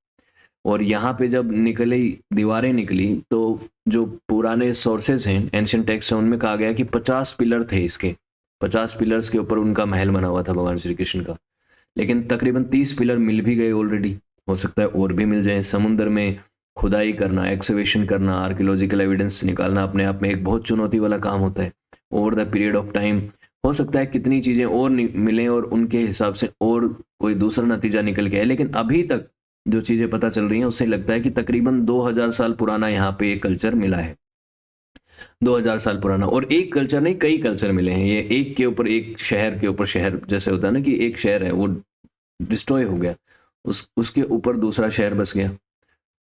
और यहाँ पे जब निकली दीवारें निकली तो जो पुराने सोर्सेज हैं, एंशियंट टेक्स्ट हैं, उनमें कहा गया कि 50 पिलर थे इसके, 50 पिलर्स के ऊपर उनका महल बना हुआ था भगवान श्री कृष्ण का। लेकिन तकरीबन 30 पिलर मिल भी गए ऑलरेडी, हो सकता है और भी मिल जाए। समुद्र में खुदाई करना, एक्सकवेशन करना, आर्कियोलॉजिकल एविडेंस निकालना अपने आप में एक बहुत चुनौती वाला काम होता है। Over the period of time हो सकता है कितनी चीज़ें और मिलें और उनके हिसाब से और कोई दूसरा नतीजा निकल के आए, लेकिन अभी तक जो चीज़ें पता चल रही हैं उससे लगता है कि तकरीबन 2000 साल पुराना यहाँ पे एक कल्चर मिला है। 2000 साल पुराना, और एक कल्चर नहीं, कई कल्चर मिले हैं। ये एक के ऊपर एक, शहर के ऊपर शहर, जैसे होता है ना कि एक शहर है वो डिस्ट्रॉय हो गया, उसके ऊपर दूसरा शहर बस गया।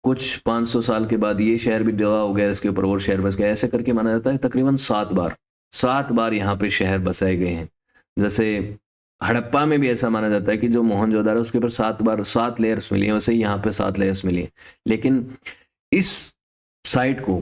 कुछ 500 साल के बाद ये शहर भी जगह हो गया, इसके ऊपर और शहर बस गया। ऐसे करके माना जाता है तकरीबन 7 बार यहाँ पे शहर बसाए गए हैं। जैसे हड़प्पा में भी ऐसा माना जाता है कि जो मोहनजोदड़ो है उसके ऊपर 7 लेयर्स मिली हैं, वैसे ही यहाँ पे 7 लेयर्स मिली हैं। लेकिन इस साइट को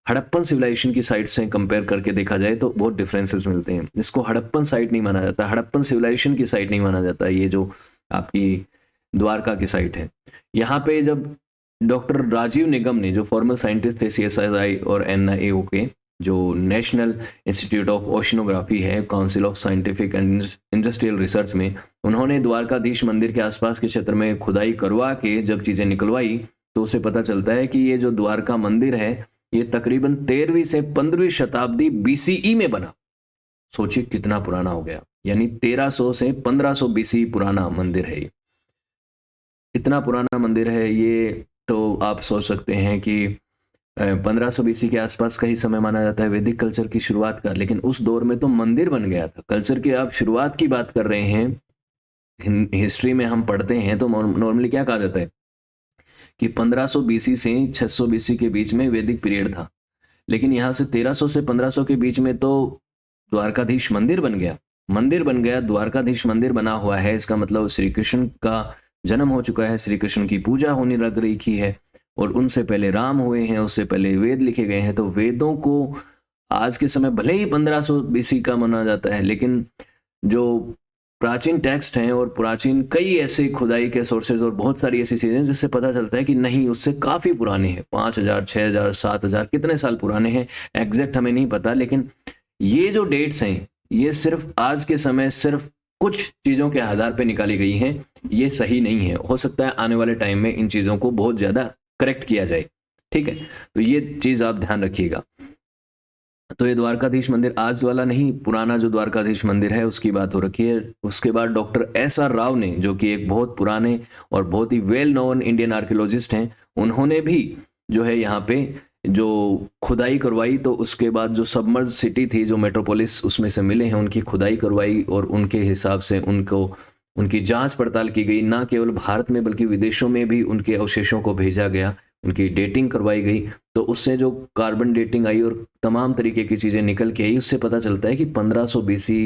हड़प्पन सिविलाइजेशन की साइट से कंपेयर करके देखा जाए तो बहुत डिफरेंसेस मिलते हैं। इसको हड़प्पन साइट नहीं माना जाता, हड़प्पन सिविलाइजेशन की साइट नहीं माना जाता। ये जो आपकी द्वारका की साइट है, यहाँ पे जब डॉक्टर राजीव निगम ने, जो फॉर्मल साइंटिस्ट थे CSIR और NIAO के, जो नेशनल इंस्टीट्यूट ऑफ ओशनोग्राफी है, council of scientific and industrial research में, उन्होंने द्वारकाधीश मंदिर के आसपास के क्षेत्र में खुदाई करवा के जब चीज़ें निकलवाई तो उसे पता चलता है कि ये जो द्वारका मंदिर है ये तकरीबन 13वीं से 15वीं शताब्दी BCE में बना। सोचिए कितना पुराना हो गया, यानी 1300 से 1500 BC पुराना मंदिर है ये। इतना पुराना मंदिर है ये, तो आप सोच सकते हैं कि 1500 BC के आसपास का ही समय माना जाता है वैदिक कल्चर की शुरुआत का। लेकिन उस दौर में तो मंदिर बन गया था। कल्चर की आप शुरुआत की बात कर रहे हैं, हिस्ट्री में हम पढ़ते हैं तो नॉर्मली क्या कहा जाता है कि 1500 BC से 600 BC के बीच में वैदिक पीरियड था। लेकिन यहाँ से 1300 से 1500 के बीच में तो द्वारकाधीश मंदिर बन गया। द्वारकाधीश मंदिर बना हुआ है, इसका मतलब श्री कृष्ण का जन्म हो चुका है, श्री कृष्ण की पूजा होने लग रही है, और उनसे पहले राम हुए हैं, उससे पहले वेद लिखे गए हैं। तो वेदों को आज के समय भले ही 1500 BC का माना जाता है, लेकिन जो प्राचीन टेक्स्ट हैं और प्राचीन कई ऐसे खुदाई के सोर्सेज और बहुत सारी ऐसी चीज़ें जिससे पता चलता है कि नहीं, उससे काफ़ी पुराने हैं, 5000, 6000, 7000, कितने साल पुराने हैं एग्जैक्ट हमें नहीं पता। लेकिन ये जो डेट्स हैं ये सिर्फ आज के समय सिर्फ कुछ चीज़ों के आधार पर निकाली गई हैं, ये सही नहीं है। हो सकता है आने वाले टाइम में इन चीज़ों को बहुत ज़्यादा करेक्ट किया जाए, ठीक है। तो ये चीज़ आप ध्यान रखिएगा। तो ये द्वारकाधीश मंदिर आज वाला नहीं, पुराना जो द्वारकाधीश मंदिर है उसकी बात हो रखी है। उसके बाद डॉक्टर SR राव ने, जो कि एक बहुत पुराने और बहुत ही वेल नोन इंडियन आर्कियोलॉजिस्ट हैं, उन्होंने भी जो है यहाँ पे जो खुदाई करवाई, तो उसके बाद जो सबमर्ज सिटी थी, जो मेट्रोपोलिस उसमें से मिले हैं, उनकी खुदाई करवाई और उनके हिसाब से उनकी जांच पड़ताल की गई। ना केवल भारत में बल्कि विदेशों में भी उनके अवशेषों को भेजा गया, उनकी डेटिंग करवाई गई। तो उससे जो कार्बन डेटिंग आई और तमाम तरीके की चीज़ें निकल के आई, उससे पता चलता है कि 1500 BC,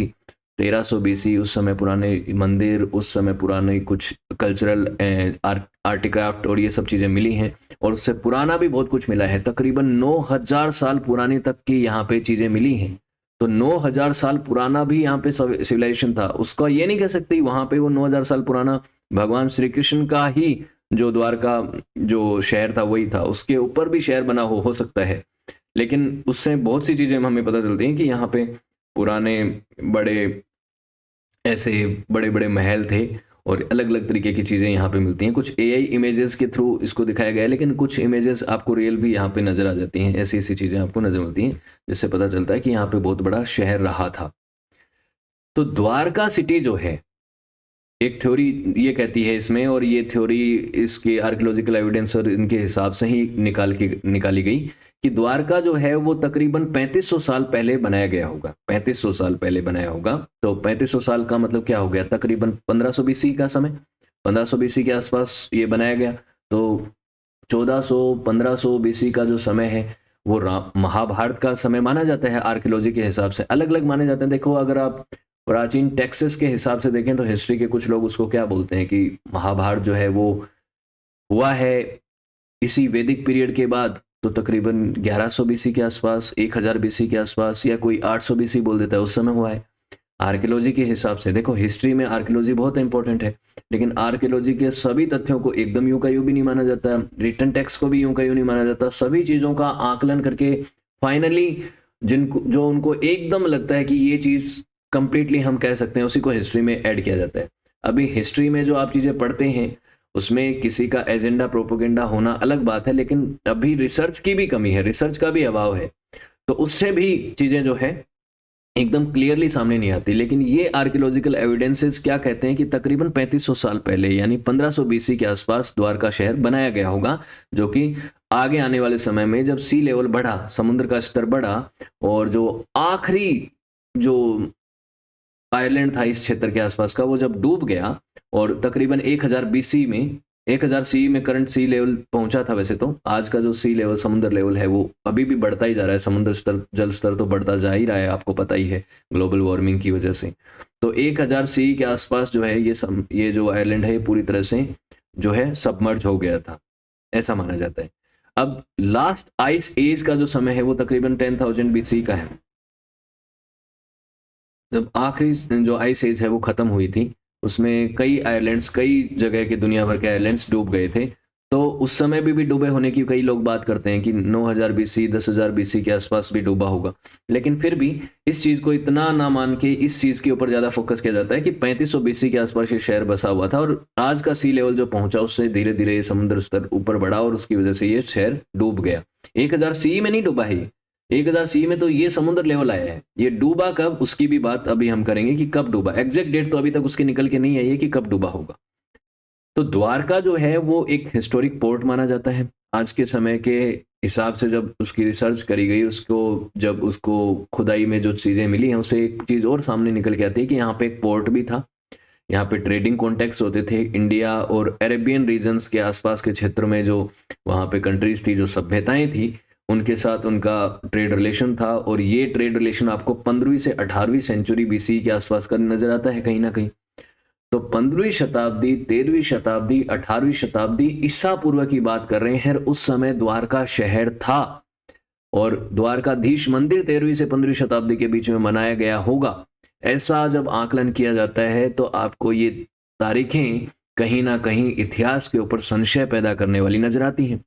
1300 BC उस समय पुराने मंदिर, उस समय पुराने कुछ कल्चरल आर्टिक्राफ्ट और ये सब चीज़ें मिली हैं। और उससे पुराना भी बहुत कुछ मिला है, तकरीबन 9000 साल पुरानी तक की यहाँ पे चीज़ें मिली हैं। तो 9000 साल पुराना भी यहाँ पे सिविलाइजेशन था। उसका ये नहीं कह सकते वहाँ पे वो 9000 साल पुराना भगवान श्री कृष्ण का ही जो द्वारका जो शहर था वही था, उसके ऊपर भी शहर बना हो सकता है। लेकिन उससे बहुत सी चीज़ें हमें पता चलती हैं कि यहाँ पे पुराने बड़े ऐसे बड़े बड़े महल थे और अलग अलग तरीके की चीज़ें यहाँ पे मिलती हैं। कुछ एआई इमेजेस के थ्रू इसको दिखाया गया है, लेकिन कुछ इमेजेस आपको रियल भी यहाँ पे नज़र आ जाती हैं। ऐसी ऐसी चीज़ें आपको नज़र मिलती हैं जिससे पता चलता है कि यहाँ पे बहुत बड़ा शहर रहा था। तो द्वारका सिटी जो है, एक थ्योरी ये कहती है इसमें, और ये थ्योरी इसके आर्कियोलॉजिकल एविडेंस और इनके हिसाब से ही निकाली गई कि द्वारका जो है वो तकरीबन 3500 साल पहले बनाया गया होगा। 3500 साल पहले बनाया होगा। तो 3500 साल का मतलब क्या हो गया? तकरीबन 1500 बीसी का समय, 1500 बीसी के आसपास ये बनाया गया। तो 1400 1500 बीसी का जो समय है वो महाभारत का समय माना जाता है। आर्कियोलॉजी के हिसाब से अलग अलग माने जाते हैं। देखो, अगर आप प्राचीन टेक्सेस के हिसाब से देखें तो हिस्ट्री के कुछ लोग उसको क्या बोलते हैं कि महाभारत जो है वो हुआ है इसी वैदिक पीरियड के बाद, तो तकरीबन 1100 बीसी के आसपास, 1000 बीसी के आसपास, या कोई 800 बीसी बोल देता है, उस समय हुआ है। आर्कियोलॉजी के हिसाब से देखो, हिस्ट्री में आर्कियोलॉजी बहुत इंपॉर्टेंट है, लेकिन आर्कियोलॉजी के सभी तथ्यों को एकदम यूं का यूं भी नहीं माना जाता, रिटन टेक्स्ट को भी यूं का यूं नहीं माना जाता। सभी चीज़ों का आकलन करके फाइनली जिनको जो उनको एकदम लगता है कि ये चीज़ कंप्लीटली हम कह सकते हैं, उसी को हिस्ट्री में ऐड किया जाता है। अभी हिस्ट्री में जो आप चीज़ें पढ़ते हैं उसमें किसी का एजेंडा प्रोपोगेंडा होना अलग बात है, लेकिन अभी रिसर्च की भी कमी है, रिसर्च का भी अभाव है, तो उससे भी चीज़ें जो है एकदम क्लियरली सामने नहीं आती। लेकिन ये आर्कियोलॉजिकल एविडेंसेस क्या कहते हैं कि तकरीबन 3500 साल पहले यानी 1500 बीसी के आसपास द्वारका शहर बनाया गया होगा, जो कि आगे आने वाले समय में जब सी लेवल बढ़ा, समुद्र का स्तर बढ़ा, और जो आखिरी जो आयरलैंड था इस क्षेत्र के आसपास का, वो जब डूब गया, और तकरीबन 1000 बीसी में, 1000 सी में करंट सी लेवल पहुंचा था। वैसे तो आज का जो सी लेवल, समुद्र लेवल है, वो अभी भी बढ़ता ही जा रहा है। समुद्र स्तर, जल स्तर तो बढ़ता जा ही रहा है, आपको पता ही है, ग्लोबल वार्मिंग की वजह से। तो 1000 सी के आसपास जो है ये जो आयरलैंड है ये पूरी तरह से जो है सबमर्ज हो गया था, ऐसा माना जाता है। अब लास्ट आइस एज का जो समय है वो तकरीबन 10,000 बीसी का है, जब आखिरी जो आइस एज है वो खत्म हुई थी। उसमें कई आइलैंड्स, कई जगह के दुनिया भर के आइलैंड्स डूब गए थे। तो उस समय भी डूबे होने की कई लोग बात करते हैं कि 9000 बीसी, 10000 बीसी के आसपास भी डूबा होगा। लेकिन फिर भी इस चीज़ को इतना ना मान के इस चीज़ के ऊपर ज़्यादा फोकस किया जाता है कि 3500 बीसी के आसपास ये शहर बसा हुआ था, और आज का सी लेवल जो पहुंचा उससे धीरे धीरे समुद्र स्तर ऊपर बढ़ा, और उसकी वजह से ये शहर डूब गया। 1000 सी में नहीं डूबा है ये, 1000 सी में तो ये समुद्र लेवल आया है। ये डूबा कब, उसकी भी बात अभी हम करेंगे कि कब डूबा। एग्जैक्ट डेट तो अभी तक उसके निकल के नहीं आई है कि कब डूबा होगा। तो द्वारका जो है वो एक हिस्टोरिक पोर्ट माना जाता है आज के समय के हिसाब से। जब उसकी रिसर्च करी गई, उसको जब उसको खुदाई में जो चीज़ें मिली हैं, उससे एक चीज़ और सामने निकल के आती है कि यहाँ पे एक पोर्ट भी था। यहाँ पे ट्रेडिंग कॉन्टेक्ट्स होते थे इंडिया और अरेबियन रीजन्स के आसपास के क्षेत्र में, जो वहाँ पे कंट्रीज थी, जो सभ्यताएं थी, उनके साथ उनका ट्रेड रिलेशन था। और ये ट्रेड रिलेशन आपको 15वीं से 18वीं सेंचुरी बीसी के आसपास का नजर आता है कहीं ना कहीं। तो 15वीं शताब्दी, 13वीं शताब्दी, 18वीं शताब्दी ईसा पूर्व की बात कर रहे हैं, उस समय द्वारका शहर था। और द्वारकाधीश मंदिर 13वीं से 15वीं शताब्दी के बीच में बनाया गया होगा, ऐसा जब आकलन किया जाता है तो आपको ये तारीखें कहीं ना कहीं इतिहास के ऊपर संशय पैदा करने वाली नजर आती हैं।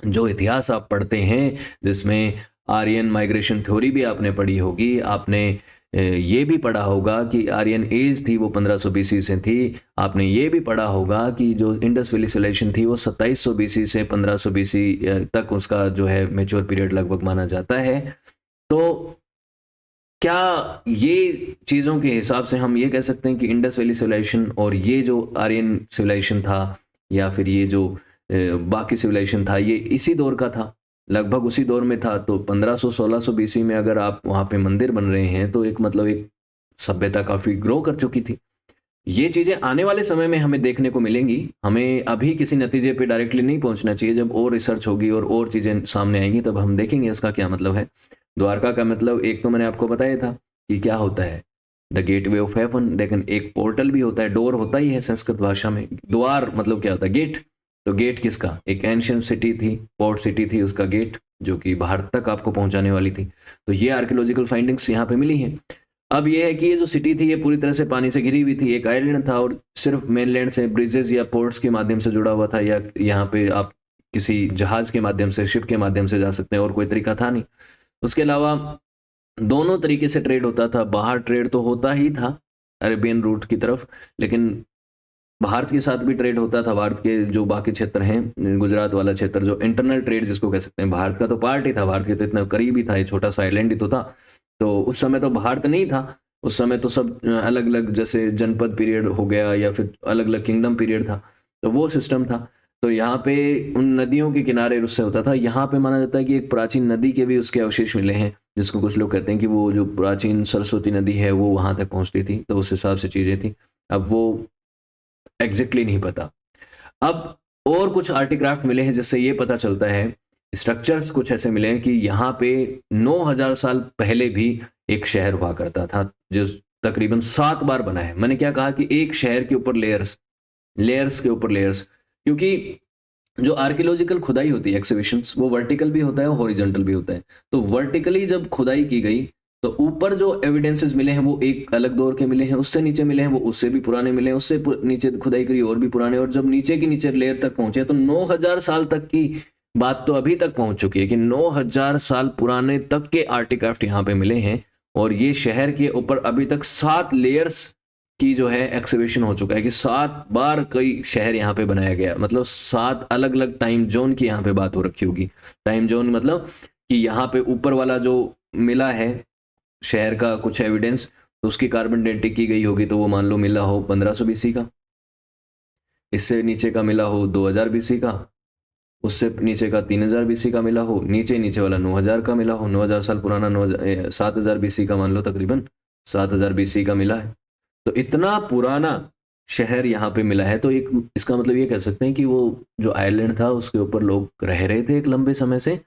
जो इतिहास आप पढ़ते हैं, जिसमें आर्यन माइग्रेशन थ्योरी भी आपने पढ़ी होगी, आपने ये भी पढ़ा होगा कि आर्यन एज थी वो 1500 बीसी से थी। आपने ये भी पढ़ा होगा कि जो इंडस वैली सिविलाइजेशन थी वो 2700 बीसी से 1500 बीसी तक उसका जो है मेच्योर पीरियड लगभग माना जाता है। तो क्या ये चीज़ों के हिसाब से हम ये कह सकते हैं कि इंडस वैली सिविलाइजेशन और ये जो आर्यन सिविलाइजेशन था, या फिर ये जो बाकी सिविलाइजेशन था, ये इसी दौर का था, लगभग उसी दौर में था। तो 1500-1600 बीसी में अगर आप वहाँ पे मंदिर बन रहे हैं तो एक मतलब एक सभ्यता काफ़ी ग्रो कर चुकी थी। ये चीज़ें आने वाले समय में हमें देखने को मिलेंगी। हमें अभी किसी नतीजे पे डायरेक्टली नहीं पहुंचना चाहिए। जब और रिसर्च होगी और चीज़ें सामने आएंगी तब हम देखेंगे इसका क्या मतलब है। द्वारका का मतलब एक तो मैंने आपको बताया था कि क्या होता है, द गेटवे ऑफ हेवन। लेकिन एक पोर्टल भी होता है, डोर होता ही है संस्कृत भाषा में। द्वार मतलब क्या होता है? गेट। तो गेट किसका? एक एंशियंट सिटी थी, पोर्ट सिटी थी, उसका गेट, जो कि भारत तक आपको पहुंचाने वाली थी। तो ये आर्कियोलॉजिकल फाइंडिंग्स यहाँ पे मिली हैं। अब ये है कि ये जो सिटी थी ये पूरी तरह से पानी से घिरी हुई थी, एक आइलैंड था, और सिर्फ मेनलैंड से ब्रिजेस या पोर्ट्स के माध्यम से जुड़ा हुआ था, या यहाँ पे आप किसी जहाज के माध्यम से, शिप के माध्यम से जा सकते हैं, और कोई तरीका था नहीं। उसके अलावा दोनों तरीके से ट्रेड होता था। बाहर ट्रेड तो होता ही था अरेबियन रूट की तरफ, लेकिन भारत के साथ भी ट्रेड होता था। भारत के जो बाकी क्षेत्र हैं, गुजरात वाला क्षेत्र, जो इंटरनल ट्रेड जिसको कह सकते हैं, भारत का तो पार्ट ही था, भारत के तो इतना करीब ही था, ये छोटा सा आइलैंड ही तो था। तो उस समय तो भारत नहीं था, उस समय तो सब अलग अलग, जैसे जनपद पीरियड हो गया या फिर अलग अलग किंगडम पीरियड था, तो वो सिस्टम था। तो यहाँ पे उन नदियों के किनारे उससे होता था। यहाँ पे माना जाता है कि एक प्राचीन नदी के भी उसके अवशेष मिले हैं, जिसको कुछ लोग कहते हैं कि वो जो प्राचीन सरस्वती नदी है वो वहां तक पहुंचती थी, तो उस हिसाब से चीजें थी। अब वो एग्जैक्टली नहीं पता। अब और कुछ आर्टिक्राफ्ट मिले हैं जिससे ये पता चलता है, स्ट्रक्चर्स कुछ ऐसे मिले हैं कि यहाँ पे 9000 साल पहले भी एक शहर हुआ करता था, जो तकरीबन 7 बार बना है। मैंने क्या कहा कि एक शहर के ऊपर लेयर्स, लेयर्स के ऊपर लेयर्स, क्योंकि जो आर्कियोलॉजिकल खुदाई होती है, एक्सकवेशंस, वो वर्टिकल भी होता है और हॉरिजॉन्टल भी होता है। तो वर्टिकली जब खुदाई की गई तो ऊपर जो एविडेंसेस मिले हैं वो एक अलग दौर के मिले हैं, उससे नीचे मिले हैं वो उससे भी पुराने मिले हैं, उससे नीचे खुदाई करी और भी पुराने, और जब नीचे की नीचे लेयर तक पहुंचे तो 9000 साल तक की बात तो अभी तक पहुंच चुकी है कि 9000 साल पुराने तक के आर्टिक्राफ्ट यहाँ पे मिले हैं। और ये शहर के ऊपर अभी तक 7 लेयर्स की जो है एक्सकवेशन हो चुका है, कि 7 बार कई शहर यहाँ पे बनाया गया, मतलब 7 अलग अलग टाइम जोन की यहाँ पे बात हो रखी होगी। टाइम जोन मतलब कि यहाँ पे ऊपर वाला जो मिला है शहर का कुछ एविडेंस, तो उसकी कार्बन डेटिंग की गई होगी, तो वो मान लो मिला हो 1500 बीसी का, इससे नीचे का मिला हो 2000 बीसी का, उससे नीचे का 3000 बीसी का मिला हो, नीचे नीचे वाला 9000 का मिला हो, 9000 साल पुराना, 7000 बीसी का मान लो, तकरीबन 7000 बीसी का मिला है। तो इतना पुराना शहर यहाँ पे मिला है, तो एक इसका मतलब ये कह सकते हैं कि वो जो आइलैंड था उसके ऊपर लोग रह रहे थे एक लंबे समय से,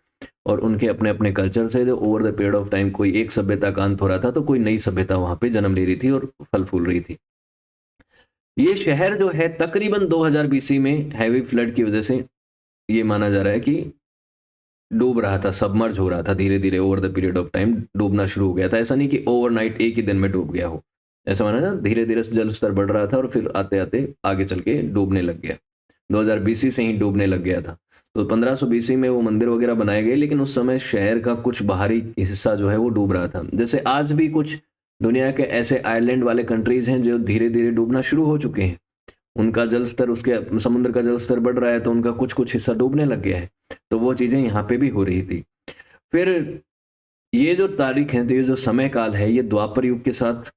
और उनके अपने अपने कल्चर से जो over the period of time कोई एक सभ्यता का अंत हो रहा था तो कोई नई सभ्यता वहां पे जन्म ले रही थी और फल फूल रही थी। ये शहर जो है तकरीबन 2000 बीसी में हैवी फ्लड की वजह से ये माना जा रहा है कि डूब रहा था, सबमर्ज हो रहा था, धीरे धीरे over the period of time डूबना शुरू हो गया था। ऐसा नहीं कि ओवरनाइट एक ही दिन में डूब गया हो, ऐसा माना ना, धीरे धीरे जल स्तर बढ़ रहा था और फिर आते आते आगे चल के डूबने लग गया। 2000 बीसी से ही डूबने लग गया था। तो 1500 बीसी में वो मंदिर वगैरह बनाए गए, लेकिन उस समय शहर का कुछ बाहरी हिस्सा जो है वो डूब रहा था। जैसे आज भी कुछ दुनिया के ऐसे आइलैंड वाले कंट्रीज हैं जो धीरे धीरे डूबना शुरू हो चुके हैं, उनका जल स्तर, उसके समुद्र का जल स्तर बढ़ रहा है तो उनका कुछ कुछ हिस्सा डूबने लग गया है। तो वो चीजें यहाँ पे भी हो रही थी। फिर ये जो तारीख है, तो ये जो समय काल है, ये द्वापर युग के साथ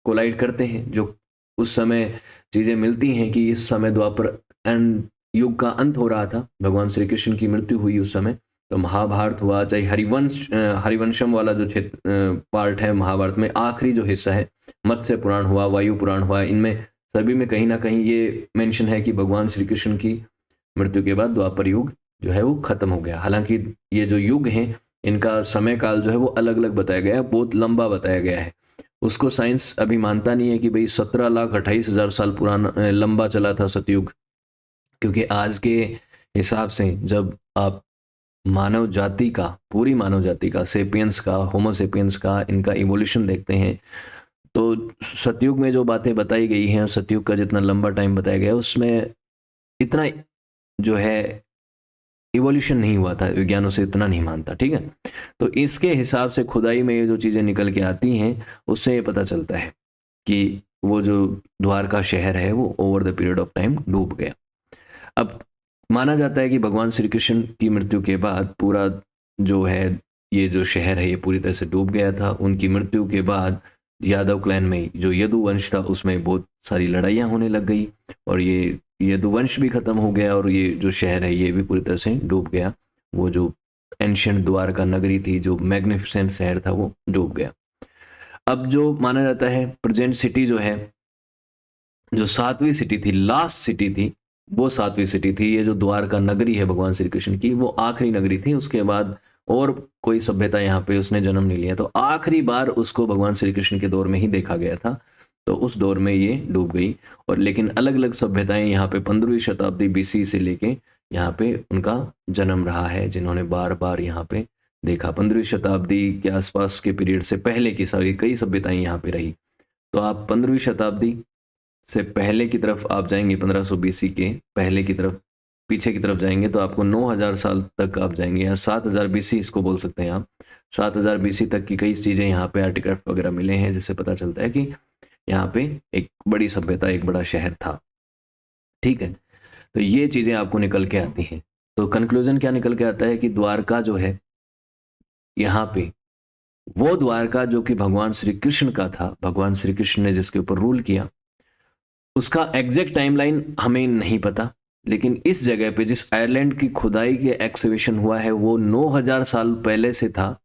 कोलाइड करते हैं। जो उस समय चीजें मिलती हैं कि इस समय द्वापर एंड युग का अंत हो रहा था, भगवान श्री कृष्ण की मृत्यु हुई उस समय। तो महाभारत हुआ, चाहे हरिवंशम वाला जो क्षेत्र पार्ट है महाभारत में, आखिरी जो हिस्सा है, मत्स्य पुराण हुआ, वायु पुराण हुआ, इनमें सभी में कहीं ना कहीं ये मेंशन है कि भगवान श्री कृष्ण की मृत्यु के बाद द्वापर युग जो है वो खत्म हो गया। हालांकि ये जो युग हैं इनका समय काल जो है वो अलग अलग बताया गया है, बहुत लंबा बताया गया है। उसको साइंस अभी मानता नहीं है कि भाई 17,28,000 साल पुराना लंबा चला था सतयुग, क्योंकि आज के हिसाब से जब आप मानव जाति का, पूरी मानव जाति का, सेपियंस का, होमोसेपियंस का, इनका इवोल्यूशन देखते हैं, तो सतयुग में जो बातें बताई गई हैं, सतयुग का जितना लंबा टाइम बताया गया है, उसमें इतना जो है इवोल्यूशन नहीं हुआ था, विज्ञान उसे इतना नहीं मानता। ठीक है, तो इसके हिसाब से खुदाई में ये जो चीज़ें निकल के आती हैं उससे ये पता चलता है कि वो जो द्वारका शहर है वो over the period of time डूब गया। अब माना जाता है कि भगवान श्री कृष्ण की मृत्यु के बाद पूरा जो है ये जो शहर है ये पूरी तरह से डूब गया था। उनकी मृत्यु के बाद यादव क्लैन में जो यदु वंश था उसमें बहुत सारी लड़ाइयाँ होने लग गई, और ये यदुवंश भी खत्म हो गया, और ये जो शहर है ये भी पूरी तरह से डूब गया। वो जो एंशियंट द्वारका नगरी थी, जो मैग्निफिसेंट शहर था, वो डूब गया। अब जो माना जाता है प्रेजेंट सिटी जो है, जो 7वीं सिटी थी, लास्ट सिटी थी, वो 7वीं सिटी थी। ये जो द्वारका नगरी है भगवान श्री कृष्ण की, वो आखिरी नगरी थी। उसके बाद और कोई सभ्यता यहाँ पे उसने जन्म नहीं लिया, तो आखिरी बार उसको भगवान श्री कृष्ण के दौर में ही देखा गया था। तो उस दौर में ये डूब गई। और लेकिन अलग अलग सभ्यताएं यहाँ पे 15वीं शताब्दी बीसी से लेके यहाँ पे उनका जन्म रहा है, जिन्होंने बार बार यहाँ पे देखा। 15वीं शताब्दी के आसपास के पीरियड से पहले की सारी कई सभ्यताएं यहाँ पे रही। तो आप 15वीं शताब्दी से पहले की तरफ आप जाएंगे, 1500 बीसी के पहले की तरफ, पीछे की तरफ जाएंगे तो आपको 9000 साल तक आप जाएंगे, या 7000 बीसी इसको बोल सकते हैं आप। 7000 बीसी तक की कई चीज़ें यहाँ पे आर्टिक्राफ्ट वगैरह मिले हैं, जिससे पता चलता है कि यहाँ पे एक बड़ी सभ्यता, एक बड़ा शहर था। ठीक है, तो ये चीज़ें आपको निकल के आती हैं। तो कंक्लूजन क्या निकल के आता है कि द्वारका जो है, यहाँ पे वो द्वारका जो कि भगवान श्री कृष्ण का था, भगवान श्री कृष्ण ने जिसके ऊपर रूल किया, उसका एग्जैक्ट टाइमलाइन हमें नहीं पता। लेकिन इस जगह पे जिस आयरलैंड की खुदाई के एक्सकवेशन हुआ है वो 9000 साल पहले से था,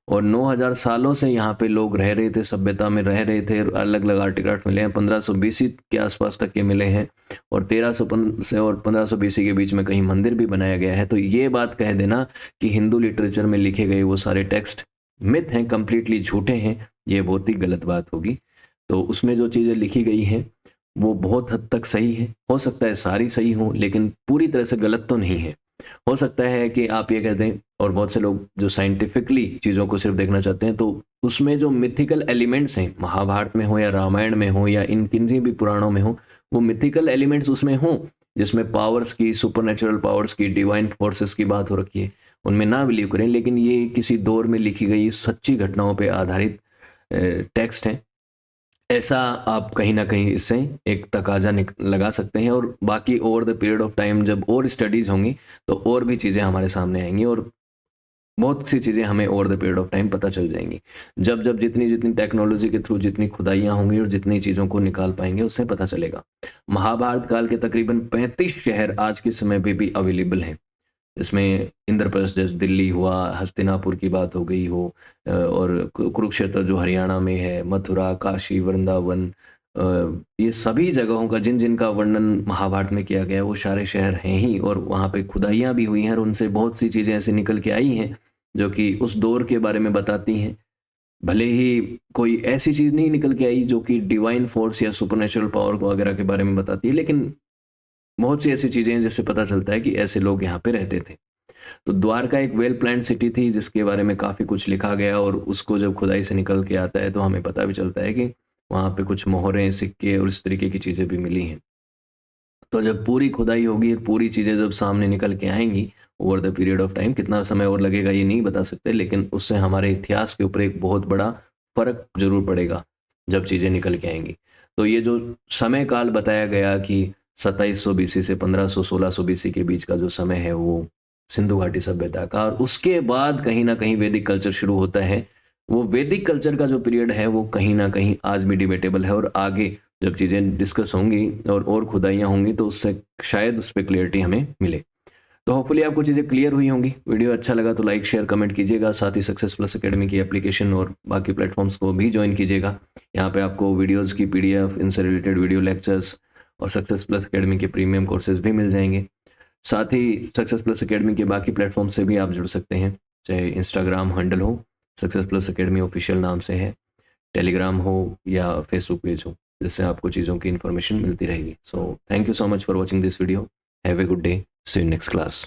और 9000 सालों से यहाँ पे लोग रह रहे थे, सभ्यता में रह रहे थे। अलग अलग आर्टिकल्स मिले हैं, 1500 बीसी के आसपास तक के मिले हैं, और 1300 से और 1500 बीसी के बीच में कहीं मंदिर भी बनाया गया है। तो ये बात कह देना कि हिंदू लिटरेचर में लिखे गए वो सारे टेक्स्ट मिथ हैं, कंप्लीटली झूठे हैं, ये बहुत ही गलत बात होगी। तो उसमें जो चीज़ें लिखी गई हैं वो बहुत हद तक सही है, हो सकता है सारी सही हो, लेकिन पूरी तरह से गलत तो नहीं है। हो सकता है कि आप ये कहते हैं, और बहुत से लोग जो साइंटिफिकली चीज़ों को सिर्फ देखना चाहते हैं, तो उसमें जो मिथिकल एलिमेंट्स हैं, महाभारत में हो या रामायण में हो या इन किन्हीं भी पुराणों में हो, वो मिथिकल एलिमेंट्स उसमें हों, जिसमें पावर्स की, सुपरनेचुरल पावर्स की, डिवाइन फोर्सेस की बात हो रखी है, उनमें ना बिलीव करें। लेकिन ये किसी दौर में लिखी गई सच्ची घटनाओं पर आधारित टेक्स्ट हैं, ऐसा आप कहीं ना कहीं इससे एक तकाजा लगा सकते हैं। और बाकी over the period of time जब और स्टडीज़ होंगी तो और भी चीज़ें हमारे सामने आएंगी, और बहुत सी चीज़ें हमें over the period of time पता चल जाएंगी। जब जब जितनी जितनी टेक्नोलॉजी के थ्रू जितनी खुदाइयाँ होंगी और जितनी चीज़ों को निकाल पाएंगे, उससे पता चलेगा। महाभारत काल के तकरीबन 35 शहर आज के समय पे भी अवेलेबल हैं। इसमें इंद्रप्रस्थ जैसे दिल्ली हुआ, हस्तिनापुर की बात हो गई हो, और कुरुक्षेत्र जो हरियाणा में है, मथुरा, काशी, वृंदावन, ये सभी जगहों का जिन जिनका वर्णन महाभारत में किया गया है वो सारे शहर हैं ही, और वहाँ पे खुदाइयाँ भी हुई हैं, और उनसे बहुत सी चीज़ें ऐसे निकल के आई हैं जो कि उस दौर के बारे में बताती हैं। भले ही कोई ऐसी चीज़ नहीं निकल के आई जो कि डिवाइन फोर्स या सुपरनेचुरल पावर वगैरह के बारे में बताती है, लेकिन बहुत सी ऐसी चीज़ें हैं जिससे पता चलता है कि ऐसे लोग यहाँ पे रहते थे। तो द्वारका एक वेल प्लान्ड सिटी थी जिसके बारे में काफ़ी कुछ लिखा गया, और उसको जब खुदाई से निकल के आता है तो हमें पता भी चलता है कि वहाँ पे कुछ मोहरें, सिक्के और इस तरीके की चीज़ें भी मिली हैं। तो जब पूरी खुदाई होगी और पूरी चीज़ें जब सामने निकल के आएँगी over the period of time, कितना समय और लगेगा ये नहीं बता सकते, लेकिन उससे हमारे इतिहास के ऊपर एक बहुत बड़ा फ़र्क ज़रूर पड़ेगा जब चीज़ें निकल के आएँगी। तो ये जो समय काल बताया गया कि 2700 बीसी से 1500-1600 बीसी के बीच का जो समय है वो सिंधु घाटी सभ्यता का, और उसके बाद कहीं न कहीं वैदिक कल्चर शुरू होता है। वो वैदिक कल्चर का जो पीरियड है वो कहीं न कहीं आज भी डिबेटेबल है, और आगे जब चीज़ें डिस्कस होंगी और खुदाइयाँ होंगी तो उससे शायद उस पे क्लैरिटी हमें मिले। तो होपफुली आपको चीज़ें क्लियर हुई होंगी। वीडियो अच्छा लगा तो लाइक, शेयर, कमेंट कीजिएगा। साथ ही सक्सेस प्लस अकेडमी की एप्लीकेशन और बाकी प्लेटफॉर्म्स को भी ज्वाइन कीजिएगा। यहाँ पे आपको वीडियोज़ की पीडीएफ, इनसे रिलेटेड वीडियो लेक्चर्स और सक्सेस प्लस अकेडमी के प्रीमियम कोर्सेज भी मिल जाएंगे। साथ ही सक्सेस प्लस अकेडमी के बाकी प्लेटफॉर्म से भी आप जुड़ सकते हैं, चाहे इंस्टाग्राम हैंडल हो, सक्सेस प्लस अकेडमी ऑफिशियल नाम से है, टेलीग्राम हो या फेसबुक पेज हो, जिससे आपको चीज़ों की इन्फॉर्मेशन मिलती रहेगी। So thank you so much for watching this video. Have a good day, see you next class.